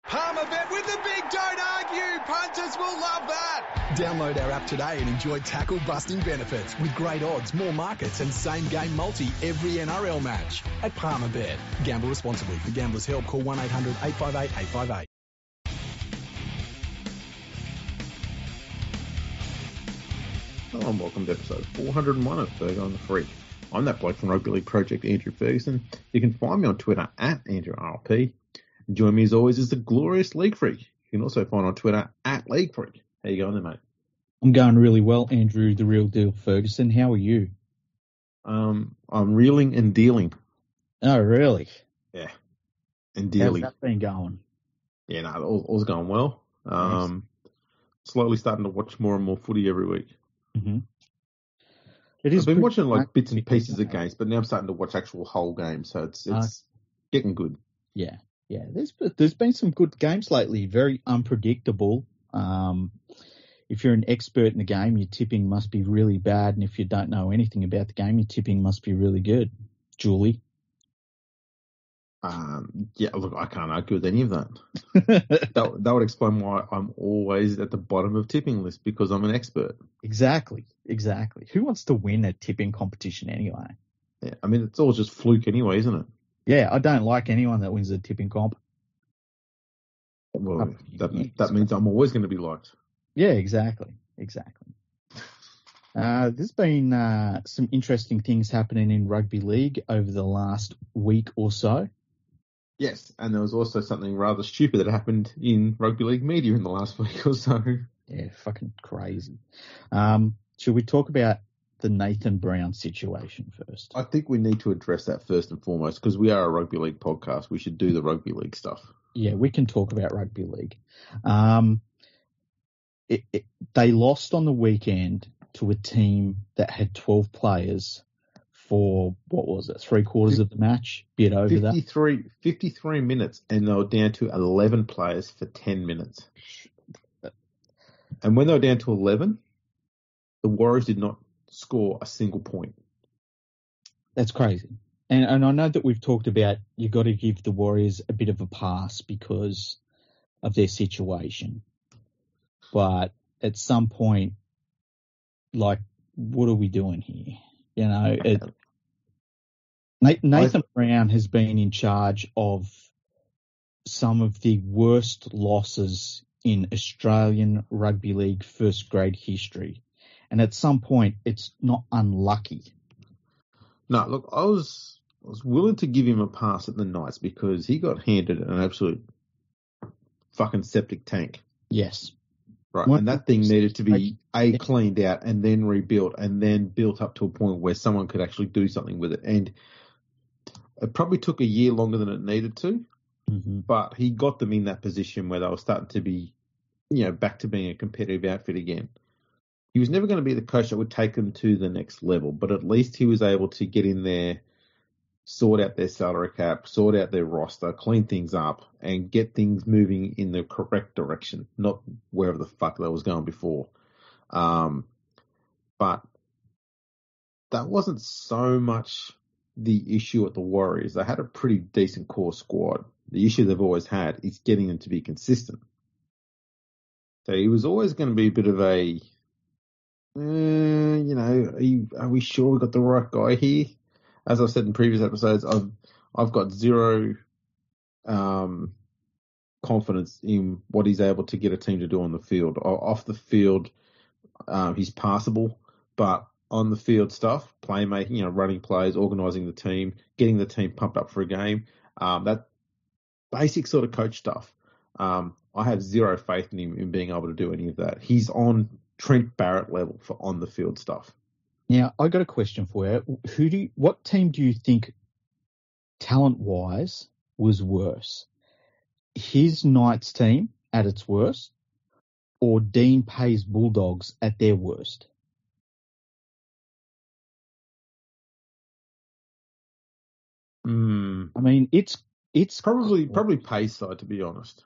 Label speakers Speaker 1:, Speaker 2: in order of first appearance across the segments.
Speaker 1: Palmerbet with the big don't argue. Punters will love that.
Speaker 2: Download our app today and enjoy tackle-busting benefits with great odds, more markets and same-game multi every NRL match at Palmerbet. Gamble responsibly. For Gamblers' Help, call 1-800-858-858.
Speaker 3: Hello and welcome to episode 401 of Fergo and the Freak. I'm that bloke from Rugby League Project, Andrew Ferguson. You can find me on Twitter at AndrewRP. And join me as always is the glorious League Freak. You can also find on Twitter at League Freak. How you going there, mate?
Speaker 4: I'm going really well, Andrew, the real deal Ferguson. How are you?
Speaker 3: I'm reeling and dealing.
Speaker 4: Oh, really?
Speaker 3: Yeah. And dealing.
Speaker 4: How's that been going?
Speaker 3: Yeah, no, all's going well.
Speaker 4: Nice.
Speaker 3: Slowly starting to watch more and more footy every week.
Speaker 4: Mm-hmm.
Speaker 3: I've been watching like bits and pieces of games, but now I'm starting to watch actual whole games, so it's getting good.
Speaker 4: Yeah. There's been some good games lately, very unpredictable. If you're an expert in the game, your tipping must be really bad, and if you don't know anything about the game, your tipping must be really good. Julie?
Speaker 3: Yeah, look, I can't argue with any of that. that would explain why I'm always at the bottom of tipping list, because I'm an expert.
Speaker 4: Exactly. Who wants to win a tipping competition anyway?
Speaker 3: Yeah, I mean, it's all just fluke anyway, isn't it?
Speaker 4: Yeah, I don't like anyone that wins a tipping comp.
Speaker 3: Well, that means I'm always going to be liked.
Speaker 4: Yeah, exactly. There's been some interesting things happening in rugby league over the last week or so.
Speaker 3: Yes, and there was also something rather stupid that happened in rugby league media in the last week or so.
Speaker 4: Yeah, fucking crazy. Should we talk about the Nathan Brown situation first?
Speaker 3: I think we need to address that first and foremost, because we are a rugby league podcast. We should do the rugby league stuff.
Speaker 4: Yeah, we can talk about rugby league. They lost on the weekend to a team that had 12 players for, what was it, 3/4 of the match? Bit over
Speaker 3: 53 minutes, and they were down to 11 players for 10 minutes. And when they were down to 11, the Warriors did not score a single point.
Speaker 4: That's crazy. And I know that we've talked about you got to give the Warriors a bit of a pass because of their situation. But at some point, like, what are we doing here? You know, Nathan Brown has been in charge of some of the worst losses in Australian rugby league first grade history. And at some point, it's not unlucky.
Speaker 3: No, look, I was willing to give him a pass at the Knights because he got handed an absolute fucking septic tank.
Speaker 4: Yes.
Speaker 3: Right, and that thing needed to be cleaned out and then rebuilt and then built up to a point where someone could actually do something with it. And it probably took a year longer than it needed to, but he got them in that position where they were starting to be, back to being a competitive outfit again. He was never going to be the coach that would take them to the next level, but at least he was able to get in there, sort out their salary cap, sort out their roster, clean things up, and get things moving in the correct direction, not wherever the fuck that was going before. But that wasn't so much the issue at the Warriors. They had a pretty decent core squad. The issue they've always had is getting them to be consistent. So he was always going to be a bit of a, are we sure we got the right guy here? As I've said in previous episodes, I've got zero confidence in what he's able to get a team to do on the field. Off the field, he's passable, but on the field stuff, playmaking, running plays, organising the team, getting the team pumped up for a game, that basic sort of coach stuff. I have zero faith in him in being able to do any of that. He's on Trent Barrett level for on the field stuff.
Speaker 4: Now, I got a question for you. What team do you think, talent-wise, was worse? His Knights team at its worst, or Dean Pay's Bulldogs at their worst? I mean, it's
Speaker 3: probably Pay's side, to be honest.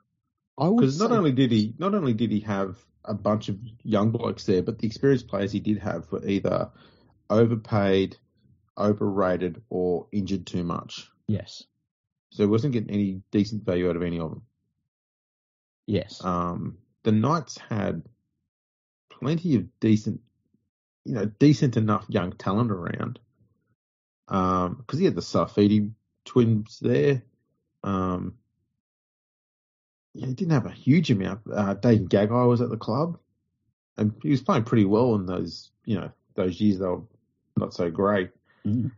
Speaker 3: Because not only did he have a bunch of young blokes there, but the experienced players he did have were either overpaid, overrated, or injured too much.
Speaker 4: Yes.
Speaker 3: So he wasn't getting any decent value out of any of them.
Speaker 4: Yes.
Speaker 3: The Knights had plenty of decent enough young talent around. Because he had the Safidi twins there. He didn't have a huge amount. Dayton Gagai was at the club, and he was playing pretty well in those years they were not so great.
Speaker 4: Mm.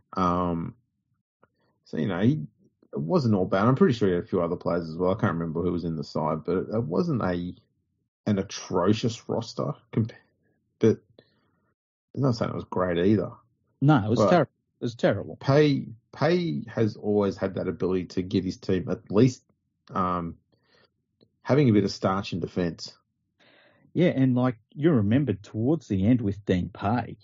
Speaker 3: So it wasn't all bad. I'm pretty sure he had a few other players as well. I can't remember who was in the side, but it wasn't an atrocious roster. But I'm not saying it was great either.
Speaker 4: No, it was terrible. It was terrible.
Speaker 3: Pay has always had that ability to get his team at least having a bit of starch in defence.
Speaker 4: Yeah, and you remember towards the end with Dean Pay,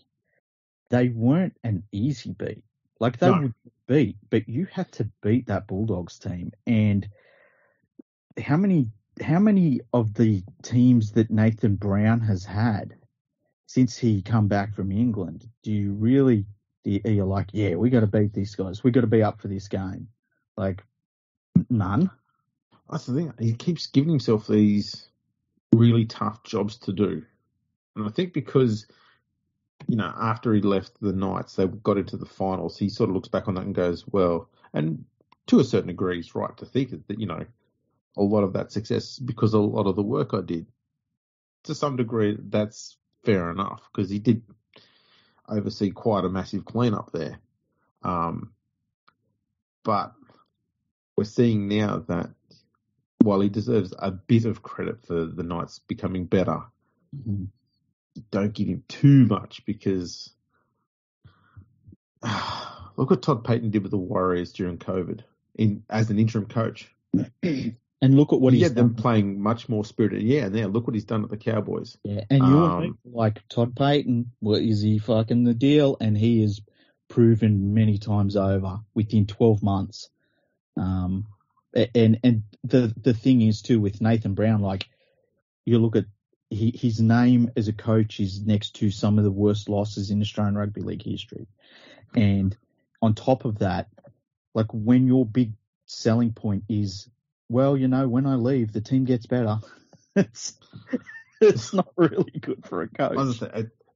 Speaker 4: they weren't an easy beat. They would beat, but you had to beat that Bulldogs team. And how many of the teams that Nathan Brown has had since he come back from England, are you like, yeah, we got to beat these guys. We got to be up for this game? None.
Speaker 3: That's the thing. He keeps giving himself these really tough jobs to do. And I think because, after he left the Knights, they got into the finals, he sort of looks back on that and goes, well, and to a certain degree, he's right to think that, a lot of that success is because of a lot of the work I did. To some degree, that's fair enough, because he did oversee quite a massive clean-up there. But we're seeing now that while he deserves a bit of credit for the Knights becoming better,
Speaker 4: mm-hmm.
Speaker 3: don't give him too much, because look what Todd Payton did with the Warriors during COVID as an interim coach.
Speaker 4: And look at what he's
Speaker 3: had
Speaker 4: done.
Speaker 3: Them playing much more spirited. Yeah, and now look what he's done at the Cowboys.
Speaker 4: Yeah, and you Todd Payton, is he fucking the deal? And he is proven many times over within 12 months. And the thing is too with Nathan Brown, you look at his name as a coach is next to some of the worst losses in Australian Rugby League history. And on top of that, when your big selling point is, well, when I leave, the team gets better. It's not really good for a coach.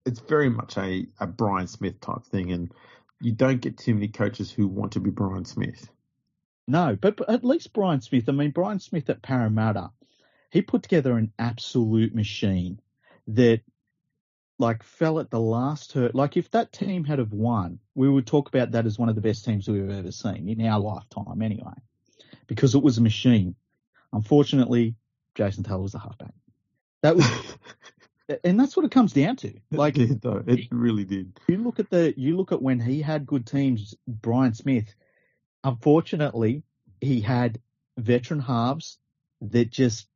Speaker 3: It's very much a Brian Smith type thing, and you don't get too many coaches who want to be Brian Smith.
Speaker 4: No, but at least Brian Smith. I mean, Brian Smith at Parramatta, he put together an absolute machine that, fell at the last hurt. If that team had have won, we would talk about that as one of the best teams we've ever seen in our lifetime anyway, because it was a machine. Unfortunately, Jason Taylor was the halfback. That was, and that's what it comes down to.
Speaker 3: It did, though. It really did.
Speaker 4: You look at when he had good teams, Brian Smith. Unfortunately, he had veteran halves that just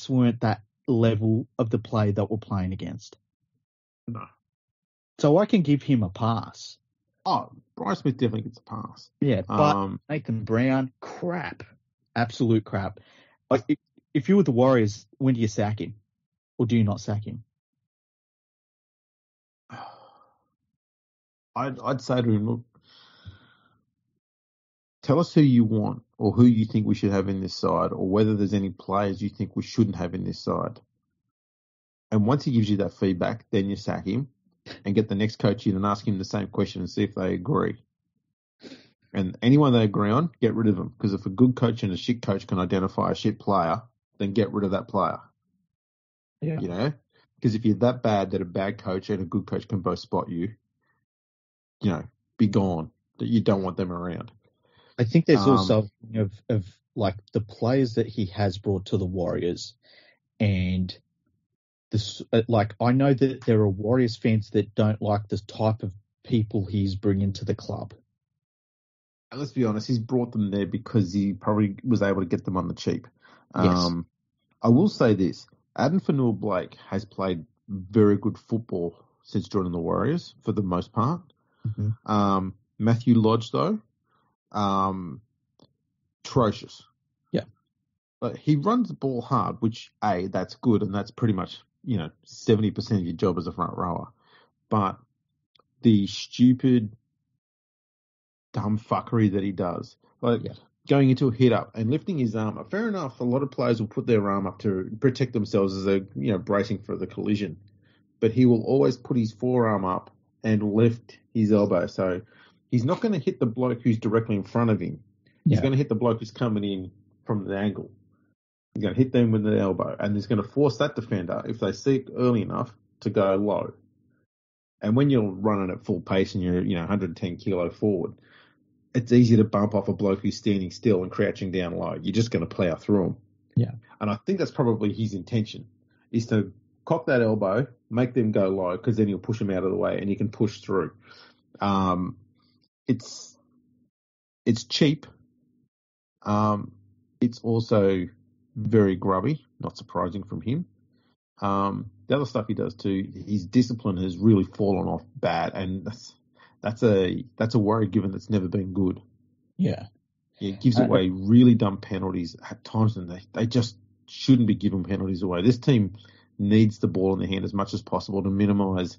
Speaker 4: weren't that level of the play that we're playing against.
Speaker 3: No.
Speaker 4: So I can give him a pass.
Speaker 3: Oh, Brian Smith definitely gets a pass.
Speaker 4: Yeah, but Nathan Brown, crap. Absolute crap. If you were the Warriors, when do you sack him? Or do you not sack him?
Speaker 3: I'd say to him, look, tell us who you want or who you think we should have in this side, or whether there's any players you think we shouldn't have in this side. And once he gives you that feedback, then you sack him and get the next coach in and ask him the same question and see if they agree. And anyone they agree on, get rid of them. Because if a good coach and a shit coach can identify a shit player, then get rid of that player.
Speaker 4: Yeah.
Speaker 3: Because if you're that bad that a bad coach and a good coach can both spot you, be gone. That you don't want them around.
Speaker 4: I think there's also of the players that he has brought to the Warriors, and this I know that there are Warriors fans that don't like the type of people he's bringing to the club.
Speaker 3: And let's be honest, he's brought them there because he probably was able to get them on the cheap.
Speaker 4: Yes.
Speaker 3: I will say this: Adam Fanua-Blake has played very good football since joining the Warriors for the most part.
Speaker 4: Mm-hmm.
Speaker 3: Matthew Lodge, though, atrocious.
Speaker 4: Yeah.
Speaker 3: But he runs the ball hard, which, that's good, and that's pretty much, 70% of your job as a front rower. But the stupid, dumb fuckery that he does, going into a hit up and lifting his arm up. Fair enough, a lot of players will put their arm up to protect themselves as they're bracing for the collision. But he will always put his forearm up and lift his elbow. So he's not going to hit the bloke who's directly in front of him. He's going to hit the bloke who's coming in from the angle. He's going to hit them with the elbow, and he's going to force that defender, if they see it early enough, to go low. And when you're running at full pace and you're 110 kilo forward, it's easy to bump off a bloke who's standing still and crouching down low. You're just going to plough through him.
Speaker 4: Yeah. And
Speaker 3: I think that's probably his intention, is to cock that elbow, make them go low, because then he'll push them out of the way and you can push through. It's cheap. It's also very grubby, not surprising from him. The other stuff he does too, his discipline has really fallen off bad, and that's a worry given that's never been good.
Speaker 4: Yeah.
Speaker 3: He gives away really dumb penalties at times, and they just shouldn't be giving penalties away. This team needs the ball in their hand as much as possible to minimise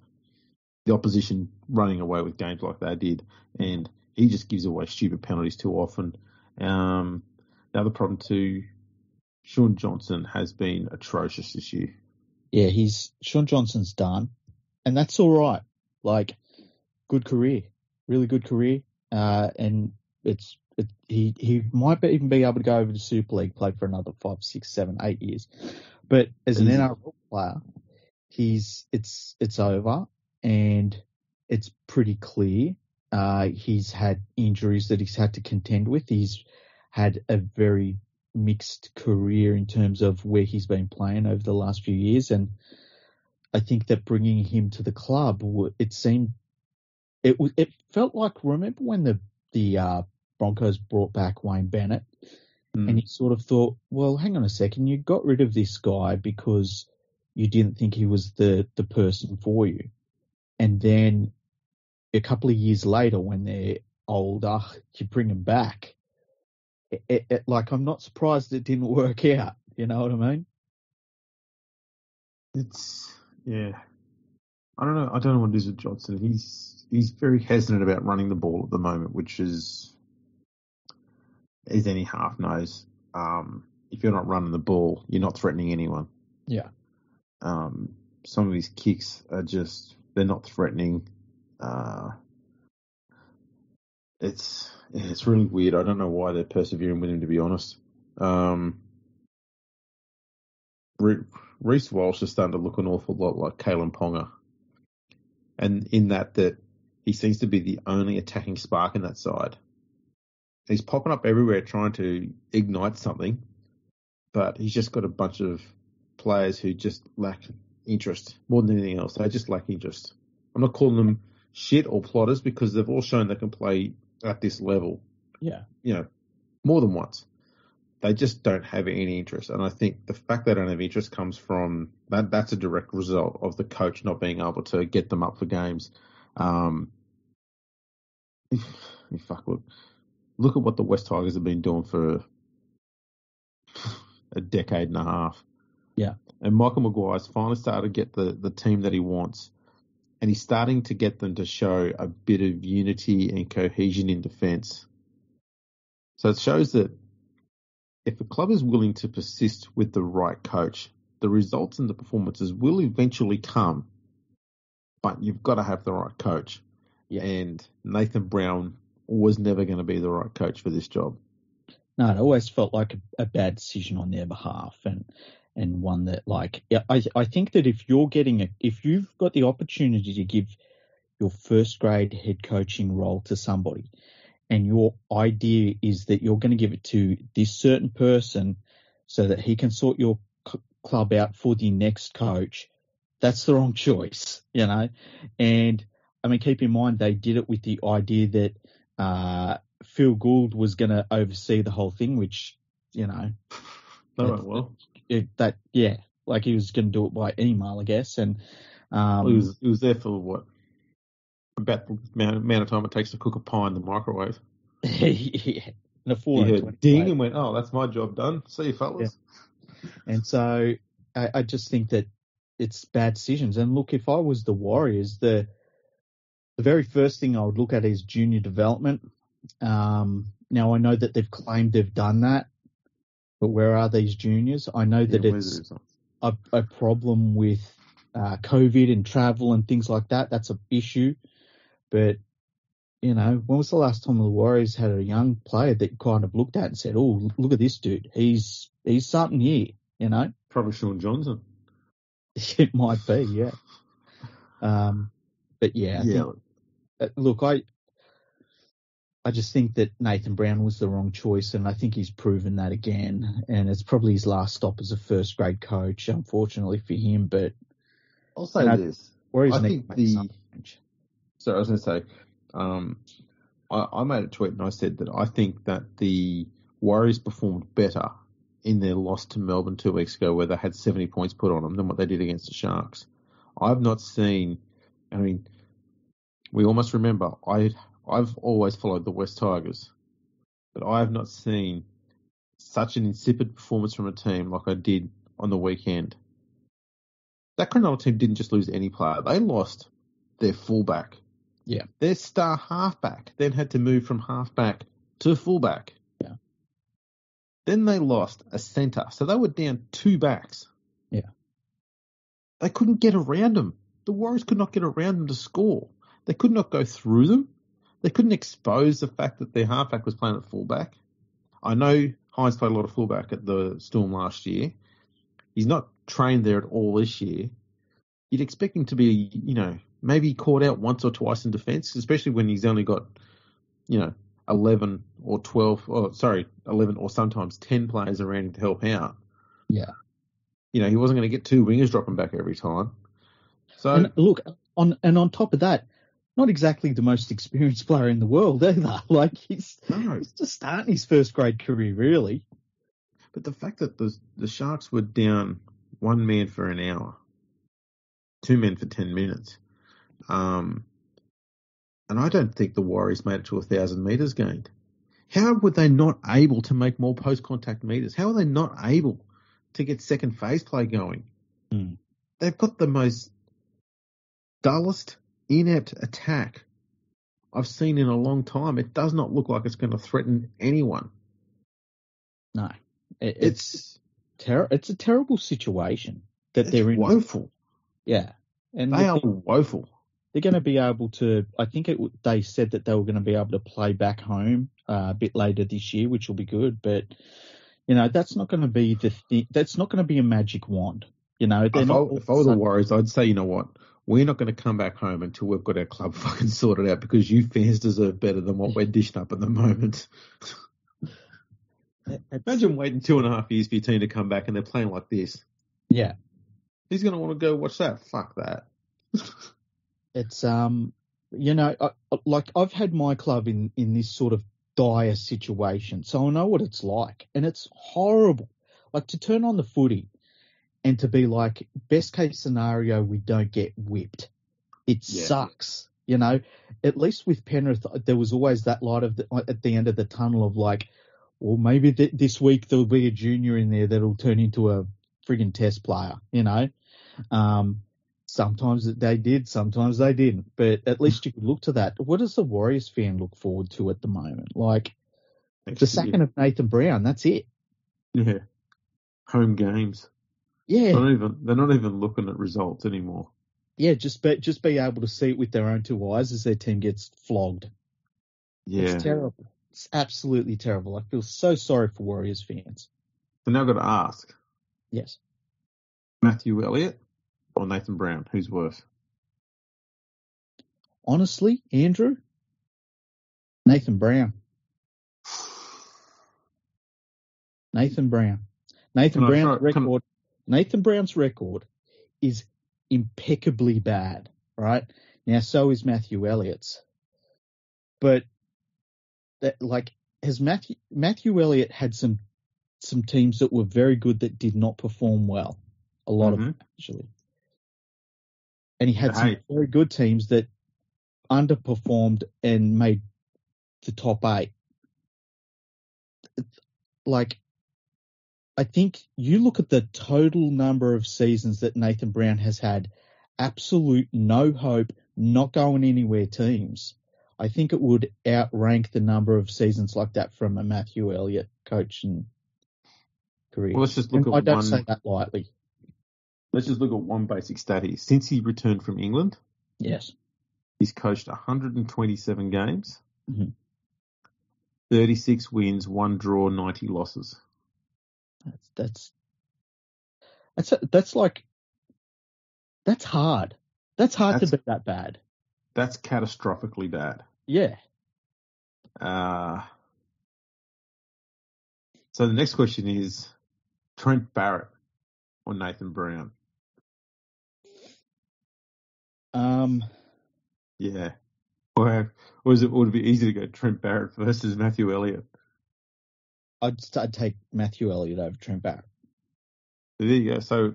Speaker 3: the opposition running away with games like they did, and he just gives away stupid penalties too often. The other problem too, Sean Johnson has been atrocious this year.
Speaker 4: Yeah, Sean Johnson's done, and that's all right. Like, good career, really good career, and he might even be able to go over to Super League, play for another 5, 6, 7, 8 years. But as an NRL player, it's over, and it's pretty clear. He's had injuries that he's had to contend with. He's had a very mixed career in terms of where he's been playing over the last few years, and I think that bringing him to the club, it felt like, remember when the Broncos brought back Wayne Bennett, and you sort of thought, well, hang on a second, you got rid of this guy because you didn't think he was the person for you, and then a couple of years later, when they're older, you bring him back. Like, I'm not surprised it didn't work out. You know what I mean?
Speaker 3: I don't know what it is with Johnson. He's very hesitant about running the ball at the moment, which is, as any half knows, if you're not running the ball, you're not threatening anyone.
Speaker 4: Yeah.
Speaker 3: Some of his kicks are they're not threatening. It's really weird. I don't know why they're persevering with him, to be honest. Reece Walsh is starting to look an awful lot like Kalen Ponga. And in that he seems to be the only attacking spark in that side. He's popping up everywhere trying to ignite something, but he's just got a bunch of players who just lack interest more than anything else. They just lack interest. I'm not calling them shit or plotters, because they've all shown they can play at this level.
Speaker 4: Yeah.
Speaker 3: More than once. They just don't have any interest. And I think the fact they don't have interest comes from that's a direct result of the coach not being able to get them up for games. Look at what the West Tigers have been doing for a decade and a half.
Speaker 4: Yeah.
Speaker 3: And Michael Maguire's finally started to get the team that he wants. And he's starting to get them to show a bit of unity and cohesion in defence. So it shows that if a club is willing to persist with the right coach, the results and the performances will eventually come, but you've got to have the right coach.
Speaker 4: Yeah.
Speaker 3: And Nathan Brown was never going to be the right coach for this job.
Speaker 4: No, it always felt like a bad decision on their behalf, and one that, like, I think that if you've got the opportunity to give your first grade head coaching role to somebody, and your idea is that you're going to give it to this certain person so that he can sort your club out for the next coach, that's the wrong choice, And I mean, keep in mind, they did it with the idea that Phil Gould was going to oversee the whole thing, which,
Speaker 3: Well,
Speaker 4: like he was going to do it by email, I guess. And
Speaker 3: he was there for what? About the amount of time it takes to cook a pie in the microwave.
Speaker 4: Yeah.
Speaker 3: He heard ding and went, oh, that's my job done. See you, fellas.
Speaker 4: Yeah. And so I just think that it's bad decisions. And look, if I was the Warriors, the very first thing I would look at is junior development. Now, I know that they've claimed they've done that, but where are these juniors? I know that it's a problem with COVID and travel and things like that. That's an issue. But, you know, when was the last time the Warriors had a young player that you kind of looked at and said, oh, look at this dude. He's something here, you know?
Speaker 3: Probably Sean Johnson.
Speaker 4: It might be, yeah. But, yeah. Look, I just think that Nathan Brown was the wrong choice, and I think he's proven that again. And it's probably his last stop as a first-grade coach, unfortunately for him. But
Speaker 3: I'll say this. I think So I was going to say, I made a tweet and I said that I think that the Warriors performed better in their loss to Melbourne 2 weeks ago, where they had 70 points put on them, than what they did against the Sharks. I've not seen. I mean, we almost remember. I've always followed the West Tigers, but I have not seen such an insipid performance from a team like I did on the weekend. That Cronulla team didn't just lose any player. They lost their fullback.
Speaker 4: Yeah.
Speaker 3: Their star halfback then had to move from halfback to fullback.
Speaker 4: Yeah.
Speaker 3: Then they lost a centre. So they were down 2 backs.
Speaker 4: Yeah.
Speaker 3: They couldn't get around them. The Warriors could not get around them to score. They could not go through them. They couldn't expose the fact that their halfback was playing at fullback. I know Hines played a lot of fullback at the Storm last year. He's not trained there at all this year. You'd expect him to be, you know, maybe caught out once or twice in defence, especially when he's only got, you know, 11 or 11 or sometimes 10 players around him to help out.
Speaker 4: Yeah.
Speaker 3: You know, he wasn't going to get 2 wingers dropping back every time. So
Speaker 4: and look, on top of that, not exactly the most experienced player in the world either. Like he's just starting his first grade career, really.
Speaker 3: But the fact that the Sharks were down 1 man for an hour, 2 men for 10 minutes, and I don't think the Warriors made it to 1,000 metres gained. How were they not able to make more post-contact metres? How are they not able to get second phase play going? They've got the most dullest, inept attack I've seen in a long time. It does not look like it's going to threaten anyone.
Speaker 4: No. It's a terrible situation that they're in.
Speaker 3: Woeful.
Speaker 4: Yeah. And
Speaker 3: they are woeful.
Speaker 4: They're going to be able to, I think they said that they were going to be able to play back home a bit later this year, which will be good. But, you know, that's not going to be that's not going to be a magic wand. You know, if I were the Warriors,
Speaker 3: I'd say, you know what? We're not going to come back home until we've got our club fucking sorted out, because you fans deserve better than what we're dishing up at the moment. Imagine waiting 2.5 years for your team to come back and they're playing like this.
Speaker 4: Yeah.
Speaker 3: Who's going to want to go watch that? Fuck that.
Speaker 4: It's, you know, I've had my club in this sort of dire situation, so I know what it's like, and it's horrible. Like, to turn on the footy and to be like, best case scenario, we don't get whipped. It sucks, you know. At least with Penrith, there was always that light at the end of the tunnel of like, well, maybe this week there'll be a junior in there that'll turn into a friggin' test player, you know. Sometimes they did, sometimes they didn't. But at least you could look to that. What does the Warriors fan look forward to at the moment? Like, the sacking of Nathan Brown, that's it.
Speaker 3: Yeah. Home games.
Speaker 4: Yeah.
Speaker 3: They're not even looking at results anymore.
Speaker 4: Yeah, just be able to see it with their own 2 eyes as their team gets flogged.
Speaker 3: Yeah.
Speaker 4: It's terrible. It's absolutely terrible. I feel so sorry for Warriors fans.
Speaker 3: So now I've got to ask.
Speaker 4: Yes.
Speaker 3: Matthew Elliott or Nathan Brown? Who's worse?
Speaker 4: Honestly, Andrew, Nathan Brown. Nathan Brown. Nathan Brown's record is impeccably bad, right? Now, so is Matthew Elliott's. But has Matthew Elliott had some teams that were very good that did not perform well? A lot of them, actually. And he had some very good teams that underperformed and made the top 8. Like, I think you look at the total number of seasons that Nathan Brown has had absolute no hope, not going anywhere teams. I think it would outrank the number of seasons like that from a Matthew Elliott coaching career.
Speaker 3: Well, let's just look
Speaker 4: And
Speaker 3: at
Speaker 4: I don't
Speaker 3: one.
Speaker 4: say that lightly.
Speaker 3: Let's just look at one basic stat here. Since he returned from England,
Speaker 4: Yes.
Speaker 3: he's coached 127 games,
Speaker 4: Mhm.
Speaker 3: 36 wins, 1 draw, 90 losses.
Speaker 4: That's hard. That's hard to be that bad.
Speaker 3: That's catastrophically bad.
Speaker 4: Yeah.
Speaker 3: So the next question is Trent Barrett or Nathan Brown? Yeah. Or would it be easy to go Trent Barrett versus Matthew Elliott?
Speaker 4: I'd take Matthew Elliott over Trent Barrett.
Speaker 3: There you go. So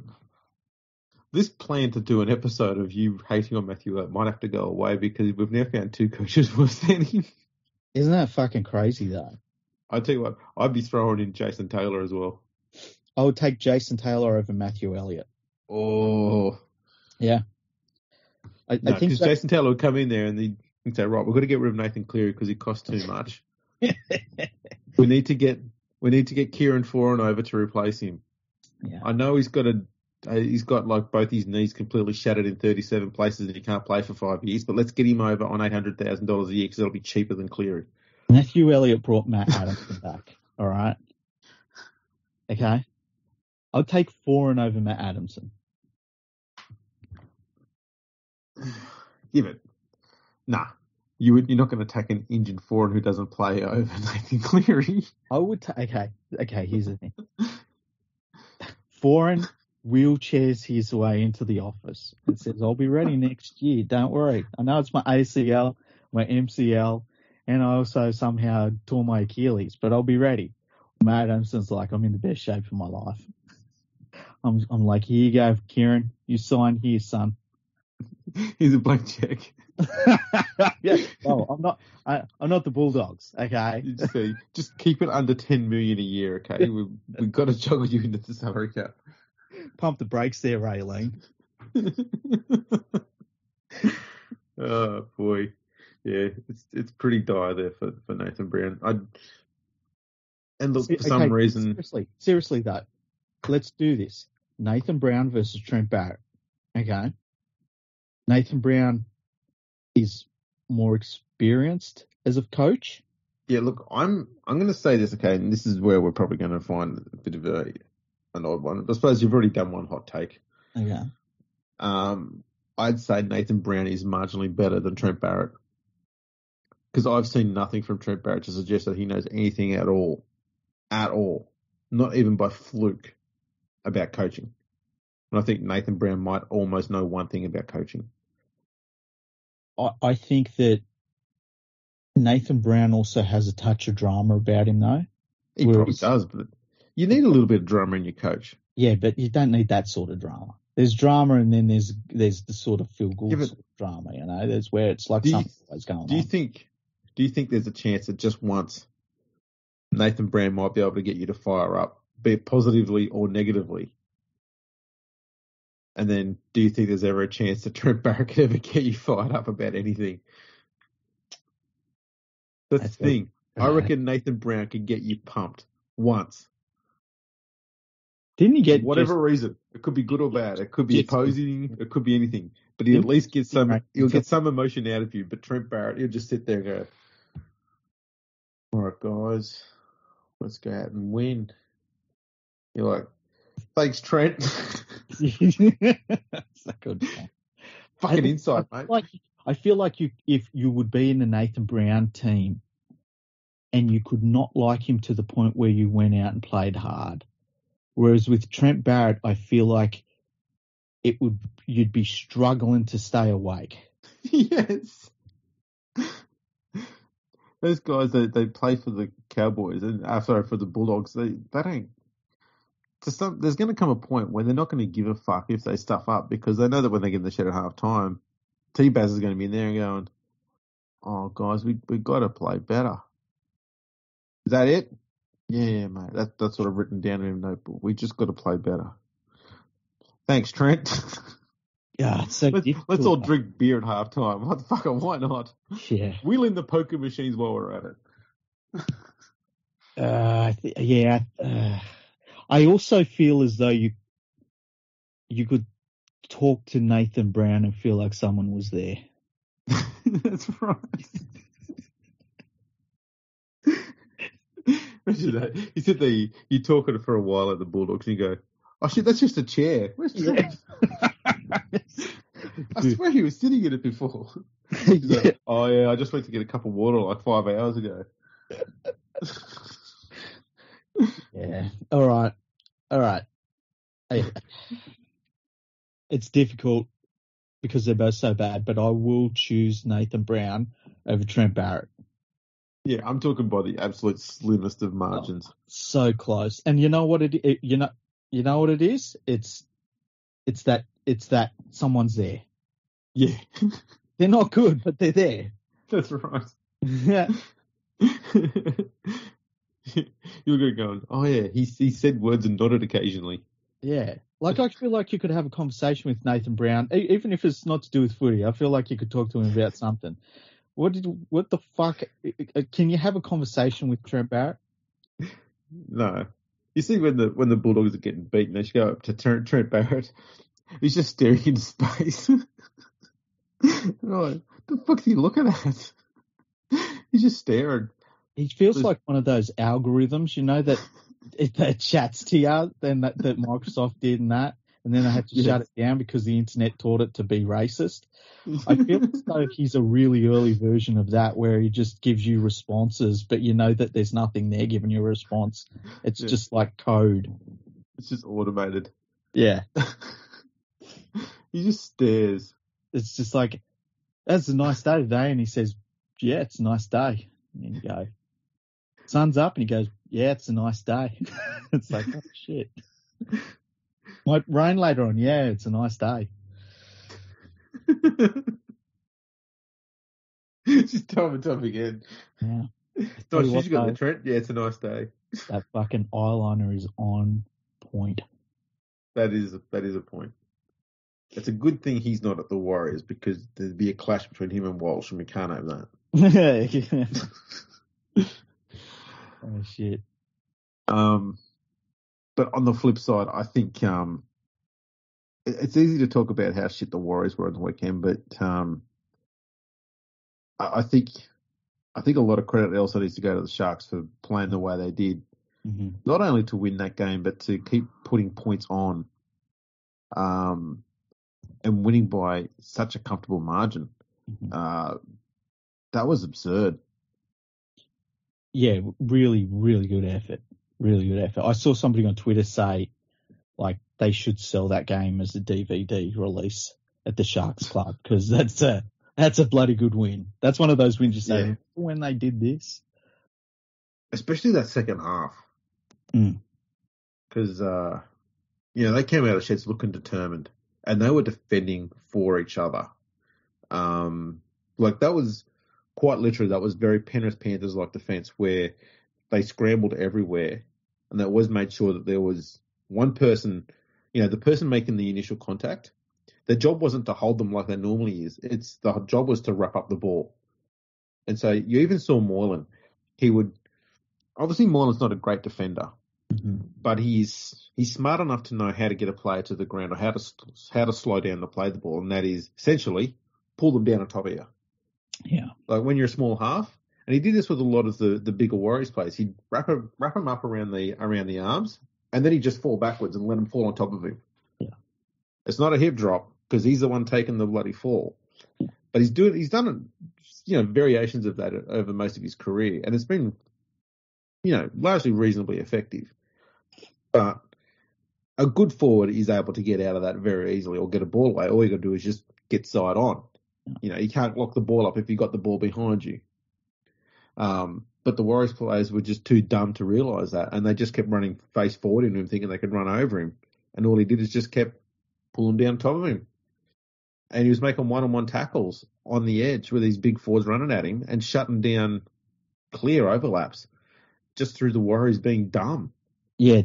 Speaker 3: this plan to do an episode of you hating on Matthew Elliott might have to go away because we've now found 2 coaches worse than him.
Speaker 4: Isn't that fucking crazy, though?
Speaker 3: I tell you what, I'd be throwing in Jason Taylor as well.
Speaker 4: I would take Jason Taylor over Matthew Elliott.
Speaker 3: Oh.
Speaker 4: Yeah. I think
Speaker 3: because Jason Taylor would come in there and he'd say, right, we've got to get rid of Nathan Cleary because he costs too much. We need to get Kieran Foran over to replace him.
Speaker 4: Yeah.
Speaker 3: I know he's got like both his knees completely shattered in 37 places and he can't play for 5 years, but let's get him over on $800,000 a year because it'll be cheaper than Cleary.
Speaker 4: Matthew Elliott brought Matt Adamson back. All right. Okay. I'll take Foran over Matt Adamson.
Speaker 3: Yeah, but nah. You're not going to take an injured Foran who doesn't play over Nathan Cleary.
Speaker 4: I would take. Okay. Here's the thing. Foran wheelchairs his way into the office and says, "I'll be ready next year. Don't worry. I know it's my ACL, my MCL, and I also somehow tore my Achilles, but I'll be ready." Matt Adamson's like, "I'm in the best shape of my life." I'm like, "Here you go, Kieran. You sign here, son."
Speaker 3: He's a blank check.
Speaker 4: Yeah. Oh, I'm not the Bulldogs. Okay.
Speaker 3: Just keep it under 10 million a year. Okay. We've got to juggle you into the salary cap.
Speaker 4: Pump the brakes there, Raylene.
Speaker 3: Oh boy. Yeah. It's pretty dire there for Nathan Brown. And look, for some reason.
Speaker 4: Seriously though, let's do this. Nathan Brown versus Trent Barrett. Okay. Nathan Brown is more experienced as a coach.
Speaker 3: Yeah, look, I'm going to say this, okay, and this is where we're probably going to find a bit of an odd one. I suppose you've already done one hot take.
Speaker 4: Okay.
Speaker 3: I'd say Nathan Brown is marginally better than Trent Barrett because I've seen nothing from Trent Barrett to suggest that he knows anything at all, not even by fluke, about coaching. And I think Nathan Brown might almost know one thing about coaching.
Speaker 4: I think that Nathan Brown also has a touch of drama about him, though.
Speaker 3: He probably does, but you need a little bit of drama in your coach.
Speaker 4: Yeah, but you don't need that sort of drama. There's drama, and then there's the sort of feel-good sort of drama, you know. There's where it's like something's always going on. Do
Speaker 3: you think there's a chance that just once Nathan Brown might be able to get you to fire up, be it positively or negatively? And then do you think there's ever a chance that Trent Barrett could ever get you fired up about anything? That's the thing. I reckon Nathan Brown could get you pumped once.
Speaker 4: Didn't he get
Speaker 3: whatever reason? It could be good or bad. It could be opposing. It could be anything. But he'll at least get some. He'll get some emotion out of you. But Trent Barrett, he'll just sit there and go, "All right, guys, let's go out and win." You're like, "Thanks, Trent."
Speaker 4: That's a good point.
Speaker 3: Fucking insight, mate.
Speaker 4: I feel like if you would be in the Nathan Brown team and you could not like him to the point where you went out and played hard. Whereas with Trent Barrett, I feel like you'd be struggling to stay awake.
Speaker 3: Yes. Those guys, they play for the Cowboys and for the Bulldogs. They don't. There's going to come a point where they're not going to give a fuck if they stuff up because they know that when they get in the shed at half time, T-Baz is going to be in there and going, "Oh, guys, we got to play better." Is that it? Yeah, mate. That's sort of written down in a notebook. We just got to play better. Thanks, Trent.
Speaker 4: Yeah, it's so difficult.
Speaker 3: Let's all drink beer at halftime. What the fuck? Why not?
Speaker 4: Yeah.
Speaker 3: Wheel in the poker machines while we're at it.
Speaker 4: I also feel as though you could talk to Nathan Brown and feel like someone was there.
Speaker 3: That's right. Imagine that. You sit there, you're talking for a while at the Bulldogs and you go, oh shit, that's just a chair. Where's Trent? I swear he was sitting in it before. Like, oh yeah, I just went to get a cup of water like 5 hours ago.
Speaker 4: Yeah. All right. It's difficult because they're both so bad, but I will choose Nathan Brown over Trent Barrett.
Speaker 3: Yeah, I'm talking by the absolute slimmest of margins.
Speaker 4: Oh, so close. And you know what you know what it is? It's that someone's there.
Speaker 3: Yeah.
Speaker 4: They're not good, but they're there.
Speaker 3: That's right.
Speaker 4: Yeah.
Speaker 3: You're going to go, oh yeah, he said words and nodded occasionally.
Speaker 4: Yeah. Like, I feel like you could have a conversation with Nathan Brown, even if it's not to do with footy. I feel like you could talk to him about something. What the fuck? Can you have a conversation with Trent Barrett?
Speaker 3: No. You see when the Bulldogs are getting beaten, they should go up to Trent Barrett. He's just staring into space. Right. The fuck's he looking at? He's just staring.
Speaker 4: He feels like one of those algorithms, you know, that chats to you, then that Microsoft did and that, and then they had to shut it down because the internet taught it to be racist. I feel as though he's a really early version of that, where he just gives you responses, but you know that there's nothing there giving you a response. It's just like code.
Speaker 3: It's just automated.
Speaker 4: Yeah.
Speaker 3: He just stares.
Speaker 4: It's just like, that's a nice day today, and he says, yeah, it's a nice day. And then you go, sun's up, and he goes, yeah, it's a nice day. It's like, oh shit. Might rain later on. Yeah, it's a nice day.
Speaker 3: Just time and time again.
Speaker 4: Yeah.
Speaker 3: Nice, you got the Trent. Yeah, it's a nice day.
Speaker 4: That fucking eyeliner is on point.
Speaker 3: That is a point. It's a good thing he's not at the Warriors, because there'd be a clash between him and Walsh, and we can't have that.
Speaker 4: Oh shit.
Speaker 3: But on the flip side, I think it's easy to talk about how shit the Warriors were on the weekend, but I think a lot of credit also needs to go to the Sharks for playing the way they did.
Speaker 4: Mm-hmm.
Speaker 3: Not only to win that game, but to keep putting points on, and winning by such a comfortable margin.
Speaker 4: Mm-hmm.
Speaker 3: That was absurd.
Speaker 4: Yeah, really, really good effort. Really good effort. I saw somebody on Twitter say, like, they should sell that game as a DVD release at the Sharks Club, because that's a bloody good win. That's one of those wins you say, when they did this.
Speaker 3: Especially that second half. Because, they came out of sheds looking determined, and they were defending for each other. That was quite literally, that was very Penrith Panthers-like defence, where they scrambled everywhere, and that was made sure that there was one person, the person making the initial contact. Their job wasn't to hold them like they normally is. The job was to wrap up the ball. And so you even saw Moylan. Obviously Moylan's not a great defender, but he's smart enough to know how to get a player to the ground, or how to slow down to play the ball, and that is essentially pull them down on top of you.
Speaker 4: Yeah. Like
Speaker 3: when you're a small half. And he did this with a lot of the bigger Warriors players. He'd wrap him up around the arms, and then he'd just fall backwards and let him fall on top of him.
Speaker 4: Yeah.
Speaker 3: It's not a hip drop, because he's the one taking the bloody fall. Yeah. But he's done variations of that over most of his career, and it's been, largely reasonably effective. But a good forward is able to get out of that very easily, or get a ball away. All you got to do is just get side on. Yeah. You can't lock the ball up if you got the ball behind you. But the Warriors players were just too dumb to realise that, and they just kept running face forward into him, thinking they could run over him. And all he did is just kept pulling down top of him. And he was making one-on-one tackles on the edge with these big forwards running at him and shutting down clear overlaps just through the Warriors being dumb.
Speaker 4: Yeah,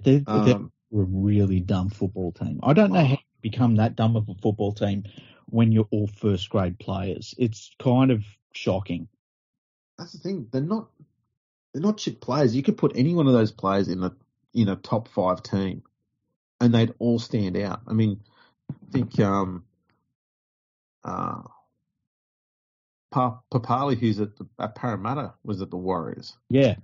Speaker 4: we're a really dumb football team. I don't know how you become that dumb of a football team when you're all first grade players. It's kind of shocking.
Speaker 3: That's the thing. They're not shit players. You could put any one of those players in a top 5 team, and they'd all stand out. I mean, I think Papali, who's at Parramatta, was at the Warriors.
Speaker 4: Yeah.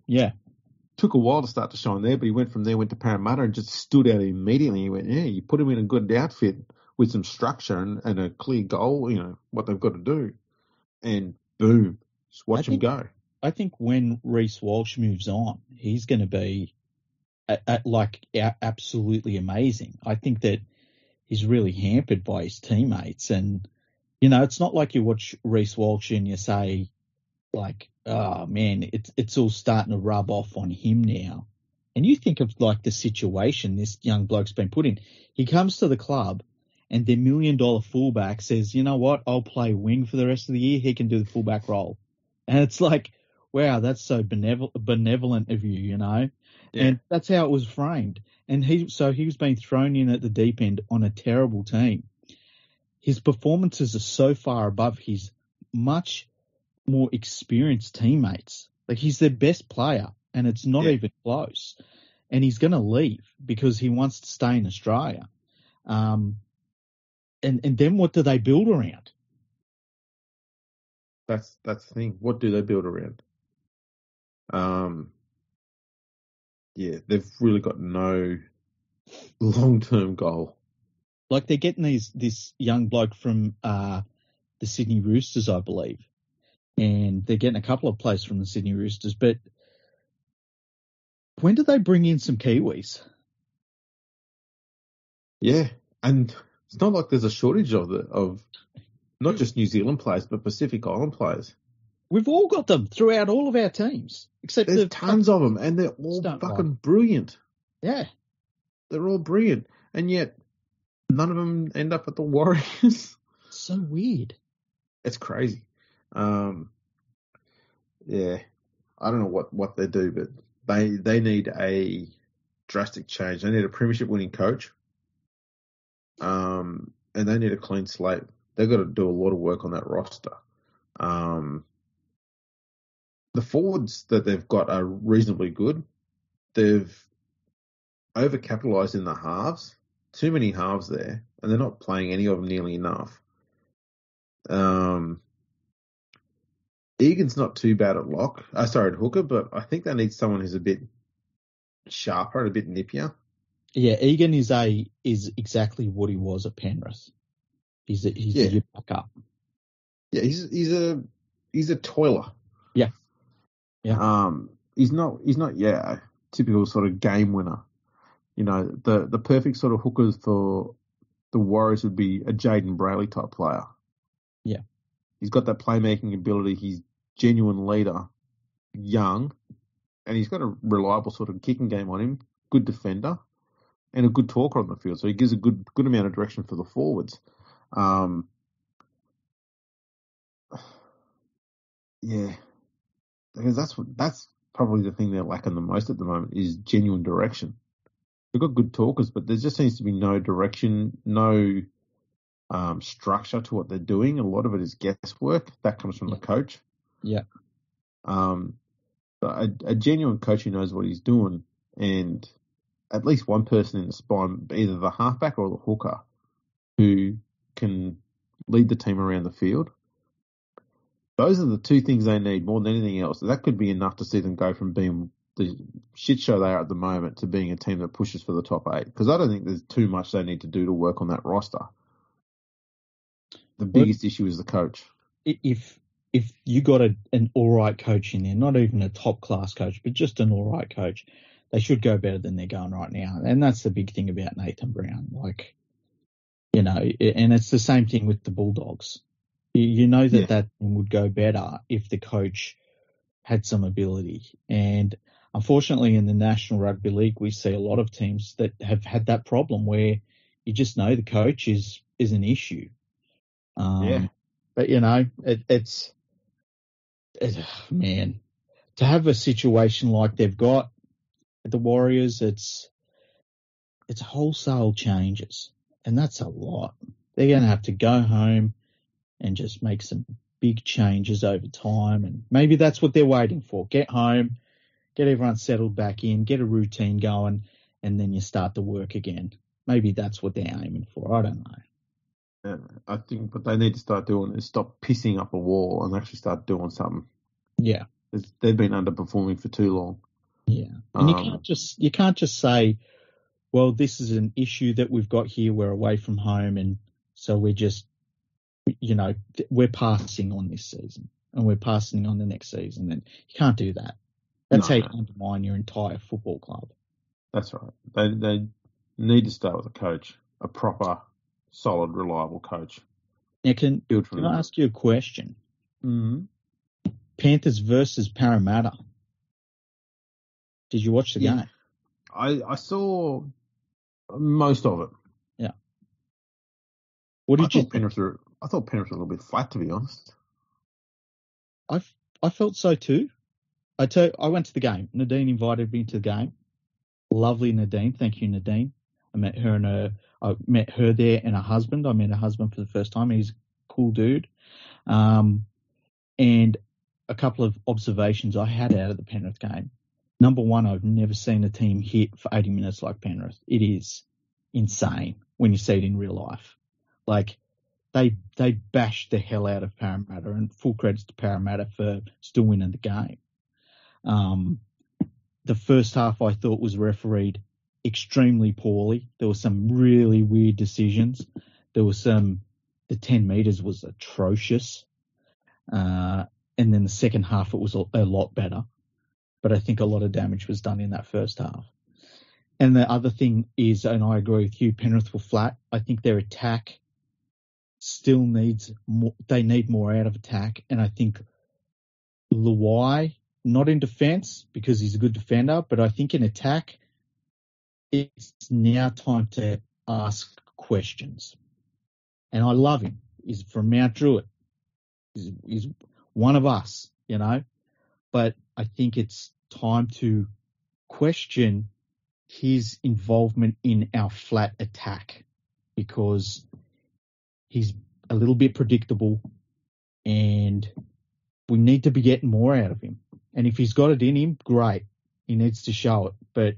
Speaker 3: Took a while to start to shine there, but he went to Parramatta and just stood out immediately. He went, yeah, you put him in a good outfit with some structure and a clear goal, what they've got to do. And boom, just watch him go.
Speaker 4: I think when Reece Walsh moves on, he's going to be absolutely amazing. I think that he's really hampered by his teammates. And, it's not like you watch Reece Walsh and you say, like, oh man, it's all starting to rub off on him now. And you think of like the situation this young bloke's been put in. He comes to the club and their $1 million fullback says, you know what, I'll play wing for the rest of the year. He can do the fullback role. And it's like, wow, that's so benevolent of you, Yeah. And that's how it was framed. And he was being thrown in at the deep end on a terrible team. His performances are so far above his much more experienced teammates. Like, he's their best player, and it's not even close. And he's going to leave because he wants to stay in Australia. And then what do they build around?
Speaker 3: That's the thing. What do they build around? They've really got no long-term goal.
Speaker 4: Like, they're getting this young bloke from the Sydney Roosters, I believe. And they're getting a couple of players from the Sydney Roosters. But when do they bring in some Kiwis?
Speaker 3: Yeah, and it's not like there's a shortage of not just New Zealand players, but Pacific Island players.
Speaker 4: We've all got them throughout all of our teams. Except
Speaker 3: there's tons of them, and they're all fucking brilliant.
Speaker 4: Yeah.
Speaker 3: They're all brilliant. And yet, none of them end up at the Warriors.
Speaker 4: So weird.
Speaker 3: It's crazy. I don't know what they do, but they need a drastic change. They need a premiership winning coach. And they need a clean slate. They've got to do a lot of work on that roster. The forwards that they've got are reasonably good. They've overcapitalised in the halves. Too many halves there, and they're not playing any of them nearly enough. Egan's not too bad at at hooker, but I think they need someone who's a bit sharper and a bit nippier.
Speaker 4: Yeah, Egan is exactly what he was at Penrith. He's a backup.
Speaker 3: Yeah, he's a toiler.
Speaker 4: Yeah. Yeah.
Speaker 3: He's not a typical sort of game winner. The perfect sort of hookers for the Warriors would be a Jaden Brayley type player.
Speaker 4: Yeah.
Speaker 3: He's got that playmaking ability. He's genuine leader, young, and he's got a reliable sort of kicking game on him, good defender, and a good talker on the field. So he gives a good amount of direction for the forwards. Because that's probably the thing they're lacking the most at the moment is genuine direction. They've got good talkers, but there just seems to be no direction, no structure to what they're doing. A lot of it is guesswork. That comes from the coach.
Speaker 4: Yeah.
Speaker 3: A genuine coach who knows what he's doing, and at least one person in the spine, either the halfback or the hooker, who can lead the team around the field. Those are the two things they need more than anything else. That could be enough to see them go from being the shit show they are at the moment to being a team that pushes for the top 8. Because I don't think there's too much they need to do to work on that roster. The biggest issue is the coach.
Speaker 4: If you got an all right coach in there, not even a top class coach, but just an all right coach, they should go better than they're going right now. And that's the big thing about Nathan Brown. Like, and it's the same thing with the Bulldogs. You know that would go better if the coach had some ability. And unfortunately, in the National Rugby League, we see a lot of teams that have had that problem where you just know the coach is an issue. But it's man, to have a situation like they've got at the Warriors, it's it's wholesale changes, and that's a lot. They're going to have to go home and just make some big changes over time, and maybe that's what they're waiting for. Get home, get everyone settled back in, get a routine going, and then you start to work again. Maybe that's what they're aiming for. I don't know.
Speaker 3: Yeah, I think what they need to start doing is stop pissing up a wall and actually start doing something.
Speaker 4: Yeah.
Speaker 3: They've been underperforming for too long.
Speaker 4: Yeah. And you can't just say, well, this is an issue that we've got here. We're away from home, and so we're just, we're passing on this season and we're passing on the next season. And you can't do that. That's how you undermine your entire football club.
Speaker 3: That's right. They need to start with a coach, a proper, solid, reliable coach.
Speaker 4: Now, can I ask you a question?
Speaker 3: Mm-hmm.
Speaker 4: Panthers versus Parramatta. Did you watch the game?
Speaker 3: I saw most of it.
Speaker 4: Yeah. What did you think?
Speaker 3: I thought Penrith were a little bit flat, to be honest.
Speaker 4: I felt so too. I went to the game. Nadine invited me to the game. Lovely Nadine. Thank you, Nadine. I met her there and her husband. I met her husband for the first time. He's a cool dude. And a couple of observations I had out of the Penrith game. Number one, I've never seen a team hit for 80 minutes like Penrith. It is insane when you see it in real life. Like, they bashed the hell out of Parramatta, and full credits to Parramatta for still winning the game. The first half I thought was refereed extremely poorly. There were some really weird decisions. The 10 metres was atrocious. And then the second half it was a lot better. But I think a lot of damage was done in that first half. And the other thing is, and I agree with you, Penrith were flat. I think their attack still needs more. They need more out of attack. And I think Luai, not in defence because he's a good defender, but I think in attack, it's now time to ask questions. And I love him. He's from Mount Druitt. He's one of us, but I think it's time to question his involvement in our flat attack because he's a little bit predictable and we need to be getting more out of him. And if he's got it in him, great. He needs to show it. But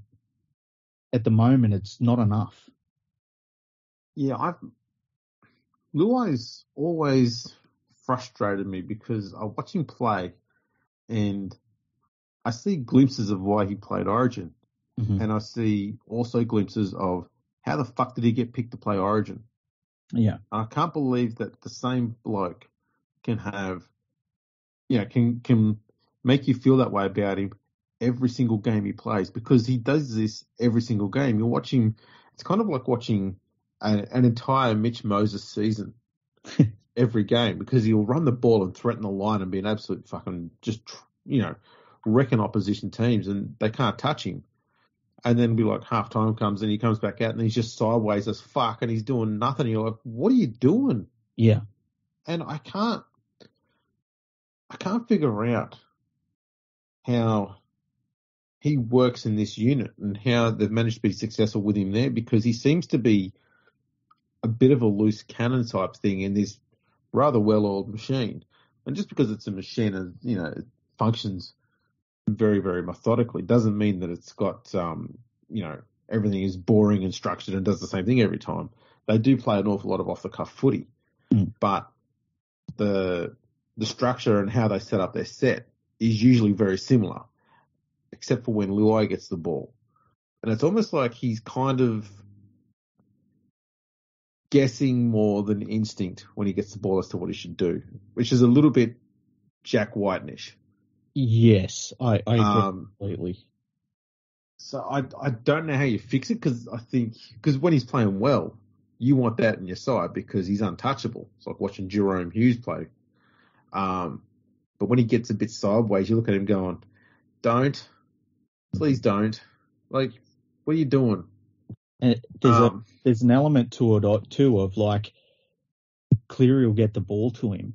Speaker 4: at the moment, it's not enough.
Speaker 3: Yeah, Luai's always frustrated me because I watch him play and I see glimpses of why he played Origin. Mm-hmm. And I see also glimpses of how the fuck did he get picked to play Origin?
Speaker 4: Yeah.
Speaker 3: I can't believe that the same bloke can have, can make you feel that way about him every single game he plays because he does this every single game. You're watching, it's kind of like watching an entire Mitch Moses season every game because he'll run the ball and threaten the line and be an absolute fucking just, wrecking opposition teams and they can't touch him. And then be like half time comes and he comes back out and he's just sideways as fuck and he's doing nothing. You're like, what are you doing?
Speaker 4: Yeah.
Speaker 3: And I can't figure out how he works in this unit and how they've managed to be successful with him there because he seems to be a bit of a loose cannon type thing in this rather well-oiled machine. And just because it's a machine and, it functions very, very methodically doesn't mean that it's got, everything is boring and structured and does the same thing every time. They do play an awful lot of off-the-cuff footy, but the structure and how they set up their set is usually very similar, except for when Luai gets the ball. And it's almost like he's kind of guessing more than instinct when he gets the ball as to what he should do, which is a little bit Jack Whiten-ish.
Speaker 4: Yes, I agree completely.
Speaker 3: So I don't know how you fix it because when he's playing well, you want that in your side because he's untouchable. It's like watching Jerome Hughes play. But when he gets a bit sideways, you look at him going, please don't. Like, what are you doing?
Speaker 4: And there's an element to it too of like Cleary will get the ball to him